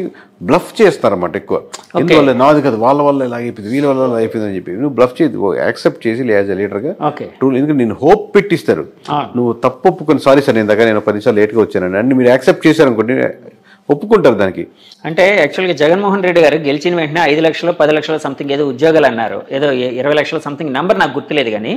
బ్లఫ్ చేస్తారన్నమాట ఎక్కువ. ఎందువల్ల నాది కదా, వాళ్ళ వల్ల ఇలా అయిపోయింది, వీళ్ళ వల్ల ఇలా అయిపోయింది అని చెప్పి నువ్వు బ్లఫ్ చేసి యాక్సెప్ట్ చేసి యాజ్ ఎ లీడర్గా ఎందుకంటే నేను హోప్ పెట్టిస్తారు. నువ్వు తప్పు ఒప్పుకొని సారీ సార్ నేను 10 నిమిషాలు లేట్గా వచ్చానండి అని మీరు యాక్సెప్ట్ చేశారనుకోండి, ఒప్పుకుంటారు దానికి. అంటే యాక్చువల్గా జగన్మోహన్ రెడ్డి గారు గెలిచిన వెంటనే 5 లక్షలు 10 లక్షల సంథింగ్ ఏదో ఉద్యోగాలు అన్నారు, ఏదో 20 లక్షల సంథింగ్ నెంబర్ నాకు గుర్తులేదు కానీ.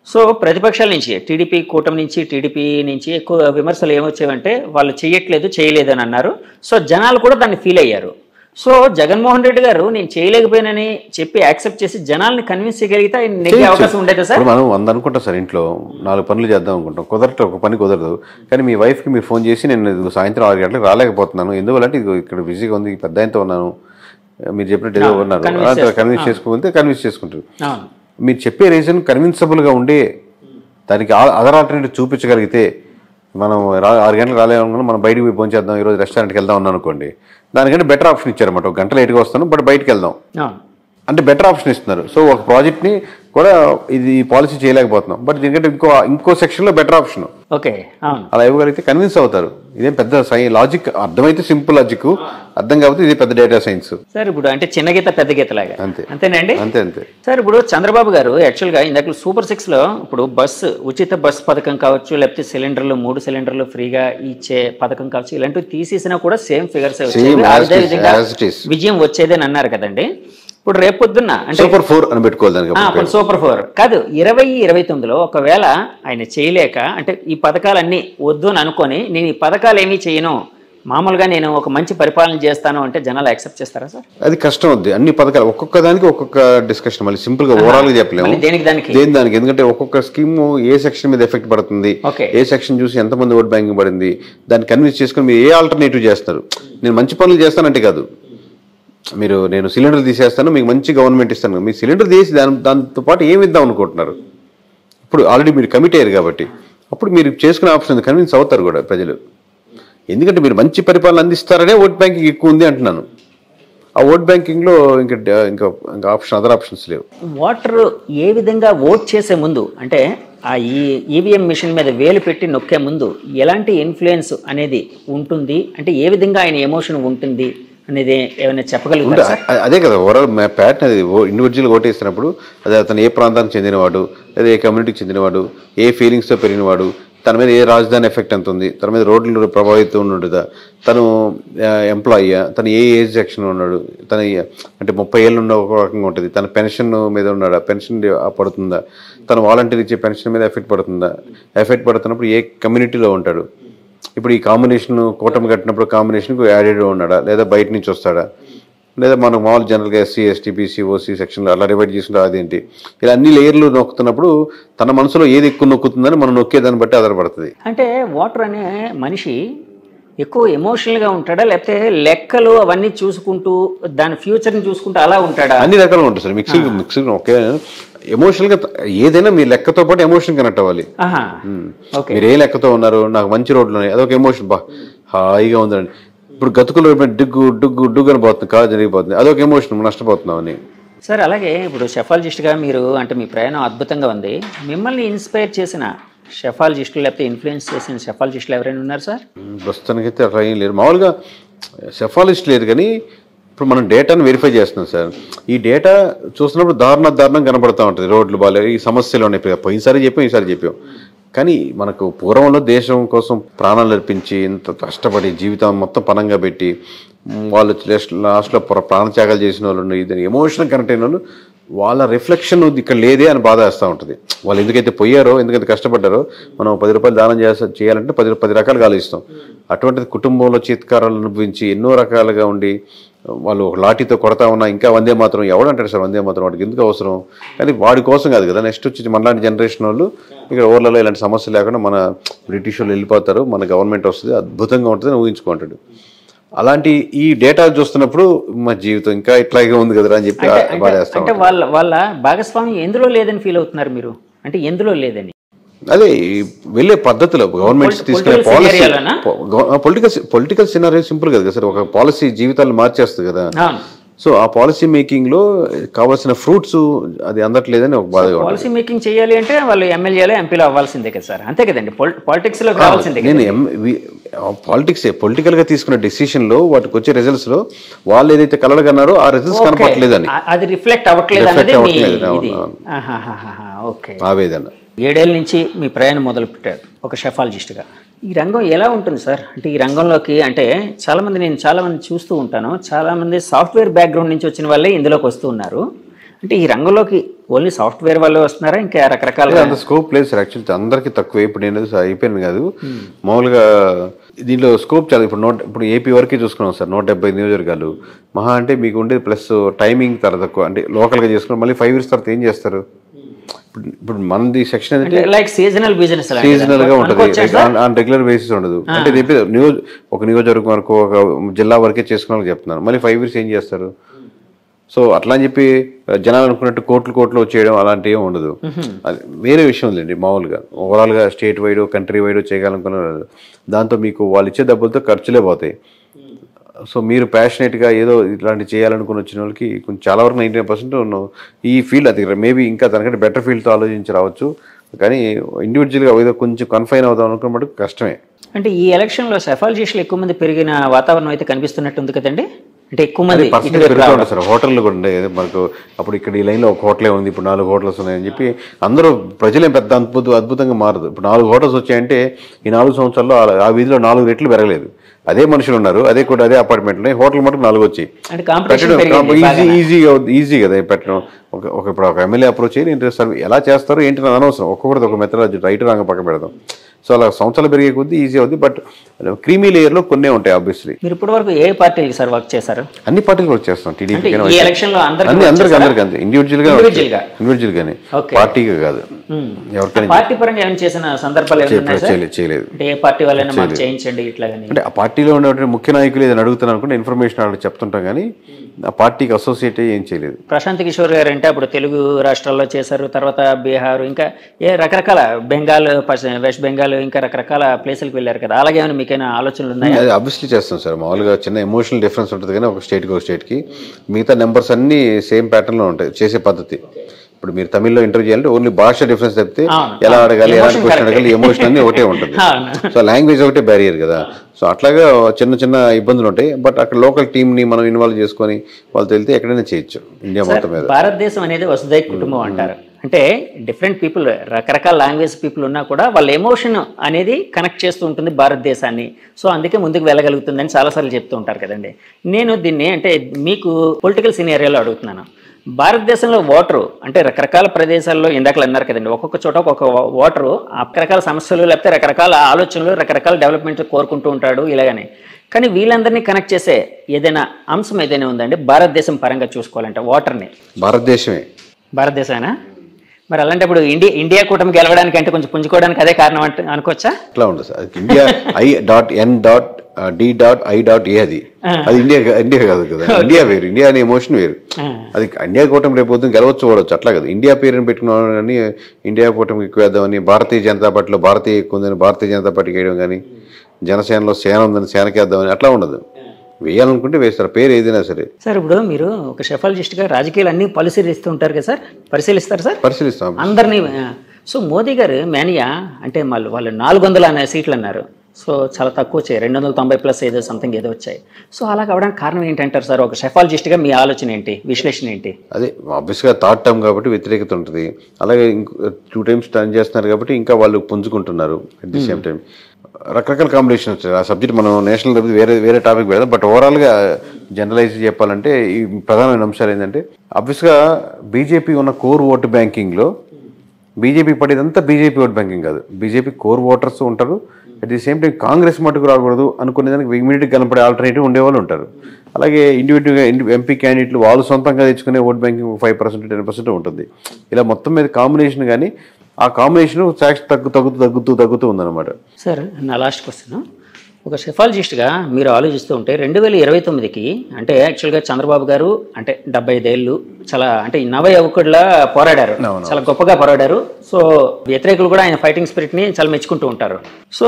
సో ప్రతిపక్షాల నుంచి టీడీపీ కూటమి నుంచి టీడీపీ నుంచి ఎక్కువ విమర్శలు ఏమొచ్చేవంటే వాళ్ళు చేయలేదు అని అన్నారు. సో జనాలు కూడా దాన్ని ఫీల్ అయ్యారు. సో జగన్మోహన్ రెడ్డి గారు నేను చేయలేకపోయినని చెప్పి యాక్సెప్ట్ చేసి జనాల్ని కన్విన్స్ చేయగలిగితే నెగ్గే అవకాశం ఉండేదా సార్? మనం 100 అనుకుంటాం సార్, ఇంట్లో 4 పనులు చేద్దాం అనుకుంటాం, ఒక పని కుదరదు. కానీ మీ వైఫ్కి మీరు ఫోన్ చేసి నేను సాయంత్రం 6 గంటలకు రాలేకపోతున్నాను, ఎందువల్లంటే ఇది ఇక్కడ బిజీగా ఉంది, పెద్ద ఆయనతో ఉన్నాను, మీరు చెప్పినట్టు ఏదో ఉన్నారు, కన్విన్స్ చేసుకోకపోతే కన్విన్స్ చేసుకుంటారు. మీరు చెప్పే రీజన్ కన్విన్సబుల్గా ఉండే దానికి అదర్ ఆల్టర్నేటివ్ చూపించగలిగితే, మనం 6 గంటలకు రాలేమనుకున్నా మనం బయటకు పోయి భోంచేద్దాం, ఈరోజు రెస్టారెంట్కి వెళ్దాం ఉన్నాను అనుకోండి, దానికంటే బెటర్ ఆప్షన్ ఇచ్చారన్నమాట. 1 గంట లేట్గా వస్తాను బట్ బయటకు వెళ్దాం, అంటే బెటర్ ఆప్షన్ ఇస్తున్నారు. సో ఒక ప్రాజెక్ట్ని కూడా ఇది పాలసీ చేయలేకపోతున్నాం, బట్ దీనికంటే ఇంకో సెక్షన్లో బెటర్ ఆప్షన్ ఓకే అలా ఇవ్వగలిగితే కన్విన్స్ అవుతారు. ఇదేం పెద్ద లాజిక్ అర్థమైతే సింపుల్ లాజిక్, అర్థం కాకపోతే ఇది పెద్ద డేటా సైన్స్ సార్. ఇప్పుడు అంటే చిన్న గీత పెద్ద గీత లాగా అంతేనండి. అంతే సార్. ఇప్పుడు చంద్రబాబు గారు యాక్చువల్గా ఇందాక సూపర్ 6లో ఇప్పుడు ఉచిత బస్సు పథకం కావచ్చు, లేకపోతే సిలిండర్లు 3 సిలిండర్లు ఫ్రీగా ఇచ్చే పథకం కావచ్చు, ఇలాంటివి తీసేసినా కూడా సేమ్ ఫిగర్స్ అదే విధంగా విజయం వచ్చేదని అన్నారు కదండి. ఇప్పుడు రేపొద్దున్న అంటే సూపర్ 4 అని పెట్టుకోవాలి. సూపర్ 4 కాదు, 2029లో ఒకవేళ ఆయన చేయలేక అంటే ఈ పథకాలన్నీ వద్దు అని అనుకొని నేను ఈ పథకాలు ఏమీ చేయను, మామూలుగా నేను ఒక మంచి పరిపాలన చేస్తాను అంటే జనాలు యాక్సెప్ట్ చేస్తారా సార్? అది కష్టం అవుద్ది. అన్ని పథకాలు ఒక్కొక్క దానికి ఒక్కొక్క డిస్కషన్, మళ్ళీ సింపుల్ గా ఓవరాల్ గా చెప్పలేము దానికి. ఎందుకంటే ఒక్కొక్క స్కీమ్ ఏ సెక్షన్ మీద ఎఫెక్ట్ పడుతుంది, ఏ సెక్షన్ చూసి ఎంతమంది ఓట్ బ్యాంకింగ్ పడింది, దాన్ని కన్విన్స్ చేసుకుని మీరు ఏ ఆల్టర్నేటివ్ చేస్తారు. నేను మంచి పనులు చేస్తానంటే కాదు, నేను సిలిండర్ తీసేస్తాను మీకు మంచి గవర్నమెంట్ ఇస్తాను, మీ సిలిండర్ తీసి దాంతో పాటు ఏమి ఇద్దాం అనుకుంటున్నారు. ఇప్పుడు ఆల్రెడీ మీరు కమిట్ అయ్యారు కాబట్టి అప్పుడు మీరు చేసుకునే ఆప్షన్ కన్విన్స్ అవుతారు కూడా ప్రజలు. ఎందుకంటే మీరు మంచి పరిపాలన అందిస్తారనే ఓట్ బ్యాంకింగ్ ఎక్కువ ఉంది అంటున్నాను. ఆ ఓట్ బ్యాంకింగ్లో ఇంకా అదర్ ఆప్షన్స్ లేవు. ఓటర్ ఏ విధంగా ఓట్ చేసే ముందు అంటే ఆ ఈవీఎం మిషన్ మీద వేలు పెట్టి నొక్కే ముందు ఎలాంటి ఇన్ఫ్లుయెన్స్ అనేది ఉంటుంది, అంటే ఏ విధంగా ఆయన ఎమోషన్ ఉంటుంది అనేది ఏమైనా చెప్పగలుగుతారా? అదే కదా ఓవరాల్ ప్యాటర్న్. అది ఇండివిజువల్ ఓటేస్తున్నప్పుడు అదే అతను ఏ ప్రాంతానికి చెందినవాడు, లేదా ఏ కమ్యూనిటీకి చెందినవాడు, ఏ ఫీలింగ్స్తో పెరిగినవాడు, తన మీద ఏ రాజధాని ఎఫెక్ట్ ఎంత ఉంది, తన మీద రోడ్లు ప్రభావితం ఉండదా, తను ఎంప్లాయీయా, తను ఏ ఏజ్ సెక్షన్ ఉన్నాడు, తన అంటే 30 ఏళ్ళు ఉన్న ఒక రకంగా ఉంటుంది, తన పెన్షన్ మీద ఉన్నాడా, పెన్షన్ పడుతుందా, తను వాలంటీర్ ఇచ్చే పెన్షన్ మీద ఎఫెక్ట్ పడుతుందా, ఎఫెక్ట్ పడుతున్నప్పుడు ఏ కమ్యూనిటీలో ఉంటాడు, ఇప్పుడు ఈ కాంబినేషన్ కూటమి కట్టినప్పుడు కాంబినేషన్కు యాడెడ్ ఉన్నాడా, లేదా బయట నుంచి వస్తాడా, లేదా మనం మామూలు జనరల్గా ఎస్సీ ఎస్టీ బీసీ ఓసీ సెక్షన్లో అలా డివైడ్ చేసుకుంటే అదేంటి, ఇలా అన్ని లేయర్లు నొక్కుతున్నప్పుడు తన మనసులో ఏది ఎక్కువ నొక్కుతుందని మనం నొక్కేదాన్ని బట్టి ఆధారపడుతుంది. అంటే ఓటర్ అనే మనిషి ఎక్కువ ఎమోషనల్గా ఉంటాడా, లేకపోతే లెక్కలు అవన్నీ చూసుకుంటూ దాని ఫ్యూచర్ని చూసుకుంటూ అలా ఉంటాడా? అన్ని రకాలుగా ఉంటుంది సార్. మిక్సింగ్ ఒకే ఎమోషనల్గా ఏదైనా మీ లెక్కతో పాటు ఎమోషన్ కనెక్ట్ అవ్వాలి. మీరు ఏ లెక్కతో ఉన్నారు, నాకు మంచి రోడ్లు ఉన్నాయి, అదొక ఎమోషన్, హాయిగా ఉందండి. ఇప్పుడు గతుకులు డిగ్గు డుగ్గు డుగ్గు అని పోతుంది, కాదు జరిగిపోతుంది, అదొక ఎమోషన్, నష్టపోతున్నామని. సార్ అలాగే ఇప్పుడు షెఫాలజిస్ట్గా మీరు అంటే మీ ప్రయాణం అద్భుతంగా ఉంది. మిమ్మల్ని ఇన్స్పైర్ చేసిన షెఫాలజిస్టులు లేకపోతే ఇన్ఫ్లుయెన్స్ చేసిన షెఫాలజిస్టులు ఎవరైనా ఉన్నారు సార్? ప్రస్తుతానికైతే అట్లా ఏం లేరు. మామూలుగా షెఫాలజిస్ట్ లేదు, కానీ ఇప్పుడు మనం డేటాను వెరిఫై చేస్తున్నాం సార్. ఈ డేటా చూస్తున్నప్పుడు దారుణం కనబడుతూ ఉంటుంది. రోడ్లు బాగాలేవు, ఈ సమస్యలు ఉన్నాయి, పోయినసారి చెప్పాం ఈసారి చెప్పాం. కానీ మనకు పూర్వంలో దేశం కోసం ప్రాణాలు అర్పించి ఇంత కష్టపడి జీవితం మొత్తం పనంగా పెట్టి వాళ్ళు లాస్ట్లో ప్రాణత్యాగాలు చేసిన వాళ్ళు, ఇది ఎమోషనల్ కనెక్ట్ అయిన వాళ్ళు, వాళ్ళ రిఫ్లెక్షన్ ఇక్కడ లేదే అని బాధ వేస్తూ ఉంటుంది. వాళ్ళు ఎందుకైతే పోయారో, ఎందుకైతే కష్టపడ్డారో, మనం 10 రూపాయలు దానం చేయాలంటే 10 రకాలుగా ఆలోచిస్తాం. అటువంటిది కుటుంబంలో చీత్కారాలు అనుభవించి ఎన్నో రకాలుగా ఉండి వాళ్ళు ఒక లాఠీతో కొడతా ఉన్నా ఇంకా వందే మాత్రం ఎవడంటారు సార్, వందే మాత్రం వాడికి ఎందుకు అవసరం? కానీ వాడి కోసం కాదు కదా. నెక్స్ట్ వచ్చి మనలాంటి జనరేషన్ వాళ్ళు ఇక్కడ ఊర్లలో ఇలాంటి సమస్యలు లేకుండా మన బ్రిటిష్ వాళ్ళు వెళ్ళిపోతారు, మన గవర్నమెంట్ వస్తుంది, అద్భుతంగా ఉంటుంది ఊహించుకుంటాడు. అలాంటి ఈ డేటా చూస్తున్నప్పుడు మా జీవితం ఇంకా ఇట్లాగే ఉంది కదరా అని చెప్పి బాధేస్తాం. అంటే వాళ్ళ భాగస్వామ్యం ఎందులో లేదని ఫీల్ అవుతున్నారు మీరు? అంటే ఎందులో లేదని అదే వెళ్ళే పద్ధతిలో గవర్నమెంట్స్ తీసుకునే పాలసీ, పొలిటికల్ సినారియో సింపుల్ కదా సార్. ఒక పాలసీ జీవితాలు మార్చేస్తుంది కదా. సో ఆ పాలసీ మేకింగ్ లో కావాల్సిన ఫ్రూట్స్ అది అందట్లేదని ఒక బాధగా. పాలసీ మేకింగ్ చేయాలి అంటే వాళ్ళు ఎమ్మెల్యేలు ఎంపీలు అవ్వాల్సిందే కదా సార్, అంతే కదండి. పాలిటిక్స్ లో కావాల్సిందే. నేను పొలిటికల్ గా తీసుకున్న డెసిషన్ లో వాటికి వచ్చే రిజల్ట్స్ లో వాళ్ళు ఏదైతే కలగన్నారో ఆ రిజల్ట్స్ కనపడలేదని, అది రిఫ్లెక్ట్ అవ్వట్లేదు ఆవేదన. 7 ఏళ్ళ నుంచి మీ ప్రయాణం మొదలు పెట్టారు ఒక షెఫాలజిస్ట్గా. ఈ రంగం ఎలా ఉంటుంది సార్? అంటే ఈ రంగంలోకి అంటే నేను చాలామంది చూస్తూ ఉంటాను, చాలామంది సాఫ్ట్వేర్ బ్యాక్గ్రౌండ్ నుంచి వచ్చిన వాళ్ళే ఇందులోకి వస్తూ ఉన్నారు. అంటే ఈ రంగంలోకి ఓన్లీ సాఫ్ట్వేర్ వాళ్ళే వస్తున్నారా, ఇంకా రకరకాల అంత స్కోప్ లేదు సార్? యాక్చువల్లీ అందరికీ తక్కువ. ఇప్పుడు నేను అయిపోయింది కాదు, మామూలుగా దీంట్లో స్కోప్ చాలా. ఇప్పుడు ఏపీ వరకే చూసుకున్నాం సార్, 170 నియోజకవర్గాలు మహా అంటే మీకు ఉండేది, ప్లస్ టైమింగ్ చాలా తక్కువ. అంటే లోకల్గా చేసుకున్నాం, మళ్ళీ 5 years తర్వాత ఏం చేస్తారు? ఇప్పుడు మనది సెక్షన్ అంటే లైక్ సీజనల్ బిజినెస్, సీజనల్ గా ఉంటుంది, ఆన్ రెగ్యులర్ బేసిస్ ఉండదు. అంటే ఒక నియోజకవర్గం వరకు ఒక జిల్లా వరకే చేసుకున్న చెప్తున్నాను, మళ్ళీ 5 years ఏం చేస్తారు? సో అట్లా అని చెప్పి జనాలు అనుకున్నట్టు కోట్లు చేయడం అలాంటివి ఉండదు. అది వేరే విషయం లేండి. మామూలుగా ఓవరాల్గా స్టేట్ వైడ్ కంట్రీ వైడ్ చేయగలనుకున్నారు, దాంతో మీకు వాళ్ళు ఇచ్చే డబ్బులతో ఖర్చులే పోతాయి. సో మీరు ప్యాషనేట్గా ఏదో ఇట్లాంటి చేయాలనుకుని వచ్చిన వాళ్ళకి కొంచెం చాలా వరకు 99% ఈ ఫీల్డ్ అది మేబీ ఇంకా దానికంటే బెటర్ ఫీల్డ్తో ఆలోచించి రావచ్చు, కానీ ఇండివిజువల్గా ఏదో కొంచెం కన్ఫైన్ అవుదాం అనుకున్న మటుకు కష్టమే. అంటే ఈ ఎలక్షన్లో సెఫాలజిస్టులు ఎక్కువ మంది పెరిగిన వాతావరణం అయితే కనిపిస్తున్నట్టుంది కదండి. అంటే ఎక్కువ మంది పెరుగుతుంది సార్. హోటళ్ళు కూడా ఉండే మనకు అప్పుడు ఇక్కడ ఈ లైన్లో ఒక హోటలే ఉంది, ఇప్పుడు 4 హోటల్స్ ఉన్నాయని చెప్పి అందరూ ప్రజలేం పెద్ద అద్భుతంగా మారదు. ఇప్పుడు 4 హోటల్స్ వచ్చాయంటే ఈ 4 సంవత్సరాల్లో ఆ వీధిలో 4 రెట్లు పెరగలేదు. అదే మనుషులు ఉన్నారు, అదే కూడా అదే అపార్ట్మెంట్ ఉన్నాయి, హోటల్ మటుకు 4 వచ్చాయి. ఈజీ కదా పెట్టడం. ఇప్పుడు ఒక ఎమ్మెల్యే అప్రోచ్ అయ్యి నేను ఎలా చేస్తారు ఏంటి అని అనవసరం, ఒక్కొక్కటి ఒక మెథడాలజీ రైట్ రాంగ పక్క పెడదాం. సో అలా సంవత్సరాలు పెరిగే కొద్దీ ఈజీ అవుతుంది. బట్ క్రీమీ లేయర్లో కొన్నే ఉంటాయి ఆబ్వియస్లీ. మీరు ఇప్పటి వరకు ఏ పార్టీకి సార్ వర్క్ చేశారు? అన్ని పార్టీలు వర్క్ చేస్తాం. టీడీపీ అందరికీ ఇండివిజువల్గానే, పార్టీగా కాదు. ఎవరికైనా పార్టీ పరంగా ఏమైనా చేసిన సందర్భాలు చేయలేదు. ఏ పార్టీ వాళ్ళైనా మాకు చేయించండి ఇట్లా అంటే ఆ పార్టీలో ఉన్నటువంటి ముఖ్య నాయకులు ఏదైనా అడుగుతాను అనుకుంటే ఇన్ఫర్మేషన్ వాళ్ళకి చెప్తుంటాం, కానీ ఆ పార్టీకి అసోసియేట్ ఏం చేయలేదు. ప్రశాంత్ కిషోర్ గారు అంటే అప్పుడు తెలుగు రాష్ట్రాల్లో చేశారు, తర్వాత బీహార్, ఇంకా రకరకాల బెంగాల్, వెస్ట్ బెంగాల్, ఇంకా రకరకాల ప్లేసులకు వెళ్ళారు కదా. అలాగే మీకైనా ఆలోచనలు ఉన్నాయి? అది ఆబ్వియస్లీ చేస్తాం సార్. మామూలుగా చిన్న ఎమోషనల్ డిఫరెన్స్ ఉంటుంది, కానీ ఒక స్టేట్కి మిగతా నెంబర్స్ అన్ని సేమ్ ప్యాటర్న్లో ఉంటాయి చేసే పద్ధతి. ఇప్పుడు మీరు తమిళ్లో ఇంటర్వ్యూ చేయాలంటే ఓన్లీ భాష డిఫరెన్స్ చెప్తే ఎలా అడగాలి, ఎలాంటి క్వశ్చన్ అడగాలి, ఎమోషన్ అన్ని ఒకటే ఉంటుంది. సో లాంగ్వేజ్ ఒకటే బ్యారియర్ కదా. సో అట్లాగా చిన్న ఇబ్బందులు ఉంటాయి. బట్ అక్కడ లోకల్ టీమ్ని మనం ఇన్వాల్వ్ చేసుకొని వాళ్ళతో వెళ్తే ఎక్కడైనా చేయొచ్చు ఇండియా మొత్తం మీద. భారతదేశం అనేది వసుదైక కుటుంబం అంటారు. అంటే డిఫరెంట్ పీపుల్, రకరకాల లాంగ్వేజ్ పీపుల్ ఉన్నా కూడా వాళ్ళ ఎమోషన్ అనేది కనెక్ట్ చేస్తూ ఉంటుంది భారతదేశాన్ని. సో అందుకే ముందుకు వెళ్ళగలుగుతుందని చాలాసార్లు చెప్తూ ఉంటారు కదండి. నేను దీన్ని అంటే మీకు పొలిటికల్ సినారియోలో అడుగుతున్నాను. భారతదేశంలో ఓటరు అంటే రకరకాల ప్రదేశాల్లో ఇందాకలు అన్నారు కదండి, ఒక్కొక్క చోట ఒక్కొక్క ఓటరు రకరకాల సమస్యలు లేకపోతే రకరకాల ఆలోచనలు, రకరకాల డెవలప్మెంట్ కోరుకుంటూ ఉంటాడు ఇలాగని. కానీ వీళ్ళందరినీ కనెక్ట్ చేసే ఏదైనా అంశం ఏదైనా ఉందండి భారతదేశం పరంగా చూసుకోవాలంటే ఓటర్ని? భారతదేశమేనా? మరి అలాంటప్పుడు ఇండియా కూటమి గెలవడానికి అంటే కొంచెం పుంజుకోవడానికి అదే కారణం అంటే అనుకోవచ్చా? అట్లా ఉండదు సార్. ఇండియా I.N.D.I.A అది ఇండియా కాదు కదా. ఇండియా వేరు, ఇండియా అనే ఎమోషన్ వేరు. అది ఇండియా కూటమి రేపు పొద్దున గెలవచ్చు ఓడవచ్చు, అట్లా కదా. ఇండియా పేరుని పెట్టుకున్నాను కానీ ఇండియా కూటమికి ఎక్కువ వేద్దామని, భారతీయ జనతా పార్టీలో భారతీయ ఎక్కువ ఉందని భారతీయ జనతా పార్టీకి వేయడం కానీ, జనసేనలో సేన ఉందని సేనకి వేద్దామని అట్లా ఉండదు. వేయాలనుకుంటే వేస్తారు, పేరు ఏదైనా సరే. సార్ ఇప్పుడు మీరు ఒక సెఫాలజిస్ట్గా రాజకీయాలు అన్నీ పరిశీలిస్తూ ఉంటారు కదా సార్, పరిశీలిస్తారు సార్? పరిశీలిస్తాం అందరినీ. సో మోదీ గారు మేనియా అంటే వాళ్ళు 400 సీట్లు అన్నారు. సో చాలా తక్కువ వచ్చాయి, 290+ ఏదో సంథింగ్ ఏదో వచ్చాయి. సో అలా కావడానికి కారణం ఏంటంటారు సార్? ఒక సెఫాలజిస్ట్గా మీ ఆలోచన ఏంటి, విశ్లేషణ ఏంటి? అదే ఆబ్వియస్గా థర్డ్ టర్మ్ కాబట్టి వ్యతిరేకత ఉంటుంది. అలాగే 2 times టర్న్ చేస్తున్నారు కాబట్టి ఇంకా వాళ్ళు పుంజుకుంటున్నారు. అట్ ది సేమ్ టైం రకరకాల కాంబినేషన్ వచ్చాయి. ఆ సబ్జెక్ట్ మనం నేషనల్ వేరే టాపిక్ పెడదాం. బట్ ఓవరాల్గా జనరలైజ్ చెప్పాలంటే ఈ ప్రధానమైన అంశాలు ఏంటంటే, ఆబ్వియస్గా బీజేపీ ఉన్న కోర్ ఓటు బ్యాంకింగ్లో బీజేపీ పడేదంతా బీజేపీ ఓట్ బ్యాంకింగ్ కాదు. బీజేపీ కోర్ ఓటర్స్ ఉంటారు. At the same time Congress మటుకు రాకూడదు అనుకునే దానికి ఇమీడియట్గా కనపడే ఆల్టర్నేటివ్ ఉండేవాళ్ళు ఉంటారు. అలాగే ఇండివిజువల్గా ఎంపీ క్యాండిడేట్లు వాళ్ళు సొంతంగా తెచ్చుకునే ఓట్ బ్యాంకింగ్ 5% 10% ఉంటుంది. ఇలా మొత్తం మీద కాంబినేషన్, కానీ ఆ కాంబినేషన్ తగ్గుతూ ఉందన్నమాట. సార్ నా లాస్ట్ క్వశ్చన్, ఒక సెఫాలజిస్ట్గా మీరు ఆలోచిస్తూ ఉంటే 2029కి అంటే యాక్చువల్గా చంద్రబాబు గారు అంటే 75 ఏళ్ళు చాలా అంటే నవ యువకుడిలా పోరాడారు, చాలా గొప్పగా పోరాడారు. సో వ్యతిరేకులు కూడా ఆయన ఫైటింగ్ స్పిరిట్ని చాలా మెచ్చుకుంటూ ఉంటారు. సో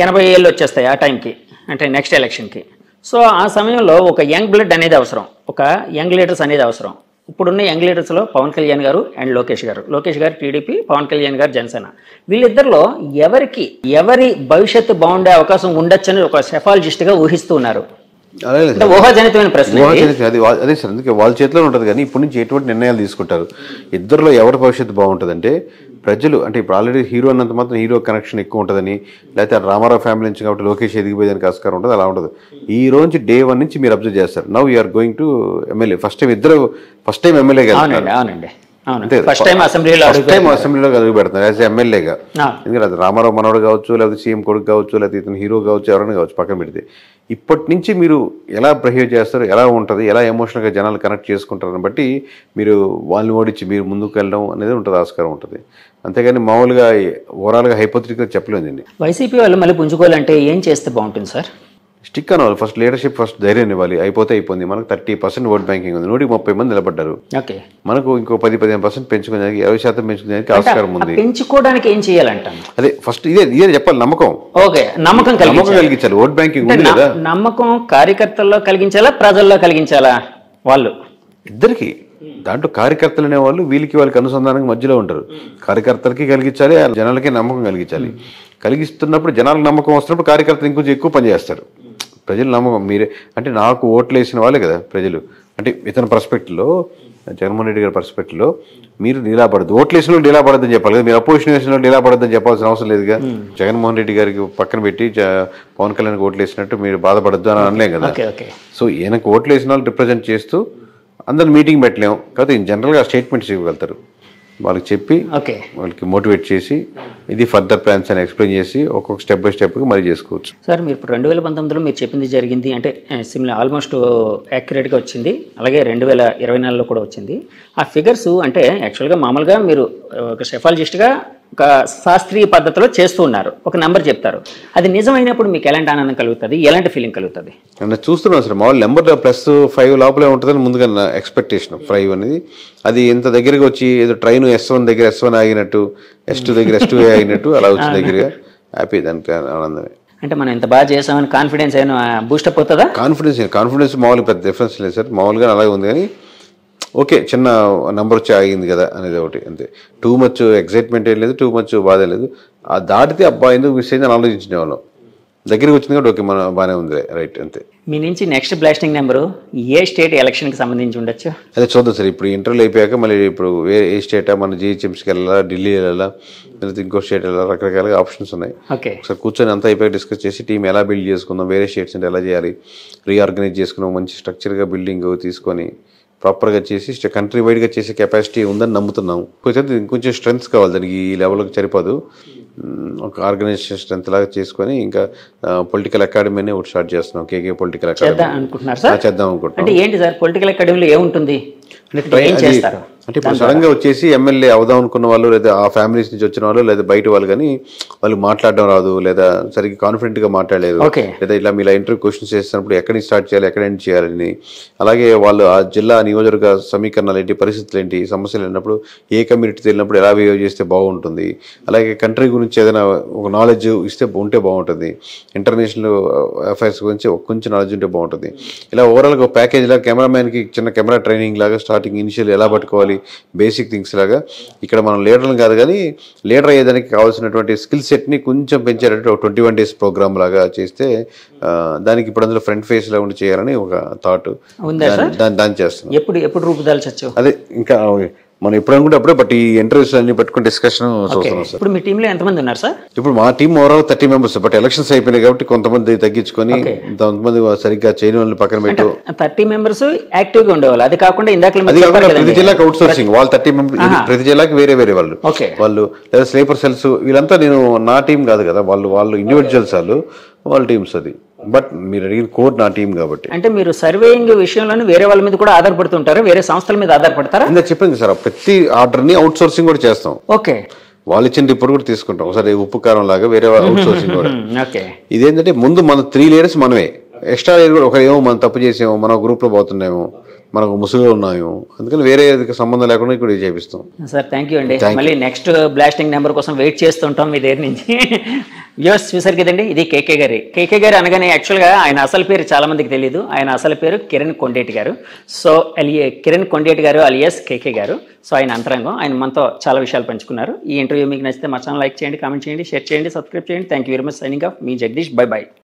80 ఏళ్ళు వచ్చేస్తాయి ఆ టైంకి, అంటే నెక్స్ట్ ఎలక్షన్కి. సో ఆ సమయంలో ఒక యంగ్ బ్లడ్ అనేది అవసరం, ఒక యంగ్ లీడర్స్ అనేది అవసరం. ఇప్పుడున్న యంగ్ లీడర్స్లో పవన్ కళ్యాణ్ గారు అండ్ లోకేష్ గారు టీడీపీ, పవన్ కళ్యాణ్ గారు జనసేన. వీళ్ళిద్దరిలో ఎవరి భవిష్యత్తు బాగుండే అవకాశం ఉండొచ్చని ఒక సెఫాలజిస్ట్గా ఊహిస్తున్నారు? ఊహాజనితమైన ప్రశ్న. అదే సార్, అందుకే వాళ్ళ చేతిలో ఉంటుంది. కానీ ఇప్పటి నుంచి ఎటువంటి నిర్ణయాలు తీసుకుంటారు, ఇద్దరిలో ఎవరి భవిష్యత్తు బాగుంటుందంటే ప్రజలు అంటే ఇప్పుడు ఆల్రెడీ హీరో అన్నంత మాత్రం హీరో కనెక్షన్ ఎక్కువ ఉంటుందని, లేకపోతే రామారావు ఫ్యామిలీ నుంచి కాబట్టి లోకేష్ ఎదిగిపోయేదానికి ఆస్కారం ఉంటుంది, అలా ఉంటుంది. ఈ రోజు డే 1 నుంచి మీరు అబ్జర్వ్ చేస్తారు. Now you're going to MLA. First time ఎమ్మెల్యేగా అసెంబ్లీలో అడుగు పెడుతున్నారు యాజ్ ఎమ్మెల్యేగా. ఎందుకంటే రామారావు మనోడు కావచ్చు, లేకపోతే సీఎం కొడుకు కావచ్చు, లేకపోతే ఇతను హీరో కావచ్చు, ఎవరైనా కావచ్చు, పక్కన పెడితే ఇప్పటి నుంచి మీరు ఎలా బిహేవ్ చేస్తారు, ఎలా ఉంటుంది, ఎలా ఎమోషనల్గా జనాలు కనెక్ట్ చేసుకుంటారని బట్టి మీరు వాళ్ళని ఓడించి మీరు ముందుకు వెళ్ళడం అనేది ఉంటుంది, ఆస్కారం ఉంటుంది. అంతేగాని మామూలుగా ఓవరాల్గా హైపోథెటికల్గా చెప్పలేదండి. వైసీపీ వాళ్ళు మళ్ళీ పుంజుకోవాలంటే ఏం చేస్తే బాగుంటుంది సార్? స్టిక్ అవ్వాలి. ఫస్ట్ లీడర్షిప్ ఫస్ట్ ధైర్యం ఇవ్వాలి. అయిపోయింది. మనకు 30% ఓట్ బ్యాంకింగ్ ఉంది. 130 మంది నిలబడ్డారు. మనకు ఇంకో 10-15% పెంచుకునేదానికి 20% పెంచుకునేదానికి ఆస్కారం ఉంది. పెంచుకోవడానికి ఏం చేయాలంటాం? అదే ఫస్ట్ ఇదే చెప్పాలి. నమ్మకం కలిగించాలి. ఓట్ బ్యాంకింగ్ ఉంది కదా, నమ్మకం కార్యకర్తల్లో కలిగించాలా, ప్రజల్లో కలిగించాలా? వాళ్ళు ఇద్దరికి. దాంట్లో కార్యకర్తలు అనేవాళ్ళు వాళ్ళకి అనుసంధానం మధ్యలో ఉంటారు. కార్యకర్తలకి కలిగించాలి, జనాలకి నమ్మకం కలిగించాలి. కలిగిస్తున్నప్పుడు జనాలకు నమ్మకం వస్తున్నప్పుడు కార్యకర్తలు ఇంకొంచెం ఎక్కువ పనిచేస్తారు. ప్రజలు నమ్మకం మీరే అంటే నాకు ఓట్లు వేసిన వాళ్ళే కదా ప్రజలు. అంటే ఇతని పర్స్పెక్టివ్లో, జగన్మోహన్ రెడ్డి గారి పర్స్పెక్టివ్లో మీరు నిలబడద్దు, ఓట్లు వేసిన వాళ్ళు నిలబడద్దని చెప్పాలి కదా. మీరు అపోజిషన్ వేసిన వాళ్ళు నిలబడద్దని చెప్పాల్సిన అవసరం లేదుగా. జగన్మోహన్ రెడ్డి గారికి పక్కన పెట్టి పవన్ కళ్యాణ్కి ఓట్లు వేసినట్టు మీరు బాధపడద్దు అని అనలేం కదా. సో ఈయనకు ఓట్లు వేసిన వాళ్ళు రిప్రజెంట్ చేస్తూ అందరిని మీటింగ్ పెట్టలేము. కాకపోతే జనరల్గా స్టేట్మెంట్స్ ఇవ్వగలుగుతారు. వాళ్ళకి చెప్పి వాళ్ళకి మోటివేట్ చేసి ఇది ఫర్దర్ ప్లాన్స్ అని ఎక్స్ప్లెయిన్ చేసి ఒక్కొక్క స్టెప్ బై స్టెప్గా మరి చేసుకోవచ్చు. సార్ మీరు ఇప్పుడు 2019లో మీరు చెప్పింది జరిగింది అంటే సిమిలర్ ఆల్మోస్ట్ యాక్యురేట్గా వచ్చింది. అలాగే 2024లో కూడా వచ్చింది. ఆ ఫిగర్స్ అంటే యాక్చువల్గా మామూలుగా మీరు ఒక సెఫాలజిస్ట్గా ఒక శాస్త్రీయ పద్ధతిలో చేస్తూ ఉన్నారు, ఒక నెంబర్ చెప్తారు. అది నిజమైనప్పుడు మీకు ఎలాంటి ఆనందం కలుగుతుంది, ఎలాంటి ఫీలింగ్ కలుగుతుంది? నేను చూస్తున్నాను సార్, మామూలు నెంబర్ +5 లోపలే ఉంటుందని ముందుగా నా ఎక్స్పెక్టేషన్. 5 అనేది అది ఎంత దగ్గరగా వచ్చి ఏదో ట్రైన్ S1 దగ్గర S1 ఆగినట్టు, S2 దగ్గర S2 ఆగినట్టు అలా వచ్చి దగ్గరగా హ్యాపీ, దానికి ఆనందమే. అంటే మనం ఎంత బాగా చేసామని కాన్ఫిడెన్స్ అయినా బూస్టప్ అవుతుందా? కాన్ఫిడెన్స్ మామూలుగా పెద్ద డిఫరెన్స్ లేదు సార్. మామూలుగా అలాగే ఉంది కానీ ఓకే చిన్న నెంబర్ వచ్చి ఆగింది కదా అనేది ఒకటి అంతే. టూ మచ్ ఎక్సైట్మెంట్ ఏం లేదు, టూ మచ్ బాధ లేదు. ఆ దాటితే అబ్బా ఎందుకు మిస్ అయిందని ఆలోచించిన వాళ్ళం. దగ్గరికి వచ్చింది కాబట్టి ఓకే మన బాగానే ఉంది రైట్ అంతే. మీ నుంచి నెక్స్ట్ బ్లాస్టింగ్ నెంబరు ఏ స్టేట్ ఎలక్షన్కి సంబంధించి ఉండొచ్చు? అదే చూద్దాం సార్. ఇప్పుడు ఇంటర్వ్యూలు అయిపోయాక మళ్ళీ ఇప్పుడు ఏ స్టేటా, మన GHMCకి వెళ్ళాలా, ఢిల్లీ వెళ్ళాలా, లేకపోతే ఇంకో స్టేట్ వెళ్ళాలా, రకరకాలుగా ఆప్షన్స్ ఉన్నాయి. ఒకసారి కూర్చొని అంతా అయిపోయాక డిస్కస్ చేసి టీం ఎలా బిల్డ్ చేసుకుందాం, వేరే స్టేట్స్ అంటే ఎలా చేయాలి, రీఆర్గనైజ్ చేసుకున్నాం, మంచి స్ట్రక్చర్గా బిల్డింగ్ తీసుకొని ప్రాపర్గా చేసి కంట్రీ వైడ్గా చేసే కెపాసిటీ ఉందని నమ్ముతున్నాము. ఇంకొంచెం స్ట్రెంగ్స్ కావాలి దానికి, ఈ లెవెల్కి సరిపోదు. ఒక ఆర్గనైజేషన్ స్ట్రెంత్ లాగా చేసుకొని ఇంకా పొలిటికల్ అకాడమీని ఒకటి స్టార్ట్ చేస్తున్నాం. కేకే పొలిటికల్ అకాడమీ చేద్దాం అనుకుంటున్నాం. అంటే ఏంటి సార్ పొలిటికల్ అకాడమీలో ఏముంటుంది? అంటే ఇప్పుడు సడన్గా వచ్చేసి ఎమ్మెల్యే అవుదాం అనుకున్న వాళ్ళు, లేదా ఆ ఫ్యామిలీస్ నుంచి వచ్చిన వాళ్ళు, లేదా బయట వాళ్ళు కానీ వాళ్ళు మాట్లాడడం రాదు, లేదా సరిగ్గా కాన్ఫిడెంట్గా మాట్లాడలేదు, లేదా ఇలా మీలా ఇంటర్వ్యూ క్వశ్చన్స్ చేస్తున్నప్పుడు ఎక్కడి నుంచి స్టార్ట్ చేయాలి, ఎక్కడ ఎండ్ చేయాలని, అలాగే వాళ్ళు ఆ జిల్లా నియోజకవర్గ సమీకరణాలు ఏంటి, పరిస్థితులు ఏంటి, సమస్యలు వెళ్ళినప్పుడు ఏ కమ్యూనిటీతో వెళ్ళినప్పుడు ఎలా బిహేవ్ చేస్తే బాగుంటుంది, అలాగే కంట్రీ గురించి ఏదైనా ఒక నాలెడ్జ్ ఉంటే బాగుంటుంది, ఇంటర్నేషనల్ అఫైర్స్ గురించి కొంచెం నాలెడ్జ్ ఉంటే బాగుంటుంది. ఇలా ఓవరాల్గా ప్యాకేజ్ లాగా కెమెరామ్యాన్కి చిన్న కెమెరా ట్రైనింగ్ లాగా స్టార్టింగ్ ఇనిషియల్ ఎలా పట్టుకోవాలి, బేసిక్ థింగ్స్ లాగా. ఇక్కడ మనం లీడర్లు కాదు కానీ లీడర్ అయ్యేదానికి కావాల్సినటువంటి స్కిల్ సెట్ని కొంచెం పెంచేటట్టు ఒక 21 days ప్రోగ్రామ్ లాగా చేస్తే దానికి ఇప్పుడు అందులో ఫ్రంట్ ఫేస్ లా ఉండి చేయాలని ఒక థాట్ దాన్ని చేస్తున్నాం. ఎప్పుడు రూపుదాల్చొచ్చు అదే ఇంకా మనం ఎప్పుడు అనుకుంటే అప్పుడే, బట్ ఈ ఇంటర్వ్యూస్ అన్ని పెట్టుకుని డిస్కషన్ చూస్తున్నాం సార్. ఇప్పుడు మీ టీంలో ఎంతమంది ఉన్నారు సార్? ఇప్పుడు మా team overall 30 members, but elections అయిపోయినాయి కాబట్టి కొంతమంది తగ్గించుకొని కొంతమంది సరిగ్గా చేయని వాళ్ళని పక్కన పెట్టు. 30 members యాక్టివ్ గా ఉండేవాళ్ళు. అది కాకుండా ప్రతి జిల్లాకి అవుట్ సోర్సింగ్ వాళ్ళు 30 members, ప్రతి జిల్లాకి వేరే వాళ్ళు లేదా స్లీపర్ సెల్స్, వీళ్ళంతా నేను నా టీం కాదు కదా, వాళ్ళు ఇండివిజువల్స్, వాళ్ళ టీమ్స్. అది బట్ మీరు అడిగిన కోర్ నా టీం కాబట్టి. అంటే మీరు సర్వేయింగ్ విషయంలో వేరే వాళ్ళ మీద కూడా ఆధారపడుతుంటారు, వేరే సంస్థల మీద ఆధారపడతారా? ఇంకా చెప్పింది సార్, ప్రతి ఆర్డర్ని అవుట్ సోర్సింగ్ కూడా చేస్తాం. వాళ్ళు ఇచ్చిన రిపోర్ట్ కూడా తీసుకుంటాం. ఒకసారి ఉప్పు కారం లాగా వేరే అవుట్ సోర్సింగ్ కూడా. ఇదేంటంటే ముందు మన 3 leaders మనమే, ఎక్స్ట్రా లేయర్ కూడా ఒకరేమో మనం తప్పు చేసాము, మన గ్రూప్లో పోతున్నామో, మనకు ముసుగులో ఉన్నాము, అందుకని వేరే సంబంధం లేకుండా ఇక్కడ చేపిస్తాం. సార్ థ్యాంక్ యూ అండి. మళ్ళీ నెక్స్ట్ బ్లాస్టింగ్ నెంబర్ కోసం వెయిట్ చేస్తుంటాం మీ దగ్గర నుంచి. వ్యూవర్స్ చూసారు కదండి, ఇది కేకే గారు అనగానే యాక్చువల్గా ఆయన అసలు పేరు చాలా మందికి తెలియదు. ఆయన అసలు పేరు కిరణ్ కొండేటి గారు. సో కిరణ్ కొండేటి గారు అలియాస్ కేకే గారు. సో ఆయన అంతరంగం, ఆయన మనతో చాలా విషయాలు పంచుకున్నారు. ఈ ఇంటర్వ్యూ మీకు నచ్చితే మా ఛానల్ లైక్ చేయండి, కామెంట్ చేయండి, షేర్ చేయండి, సబ్స్క్రైబ్ చేయండి. Thank you very much. Signing off me Jagadish. By.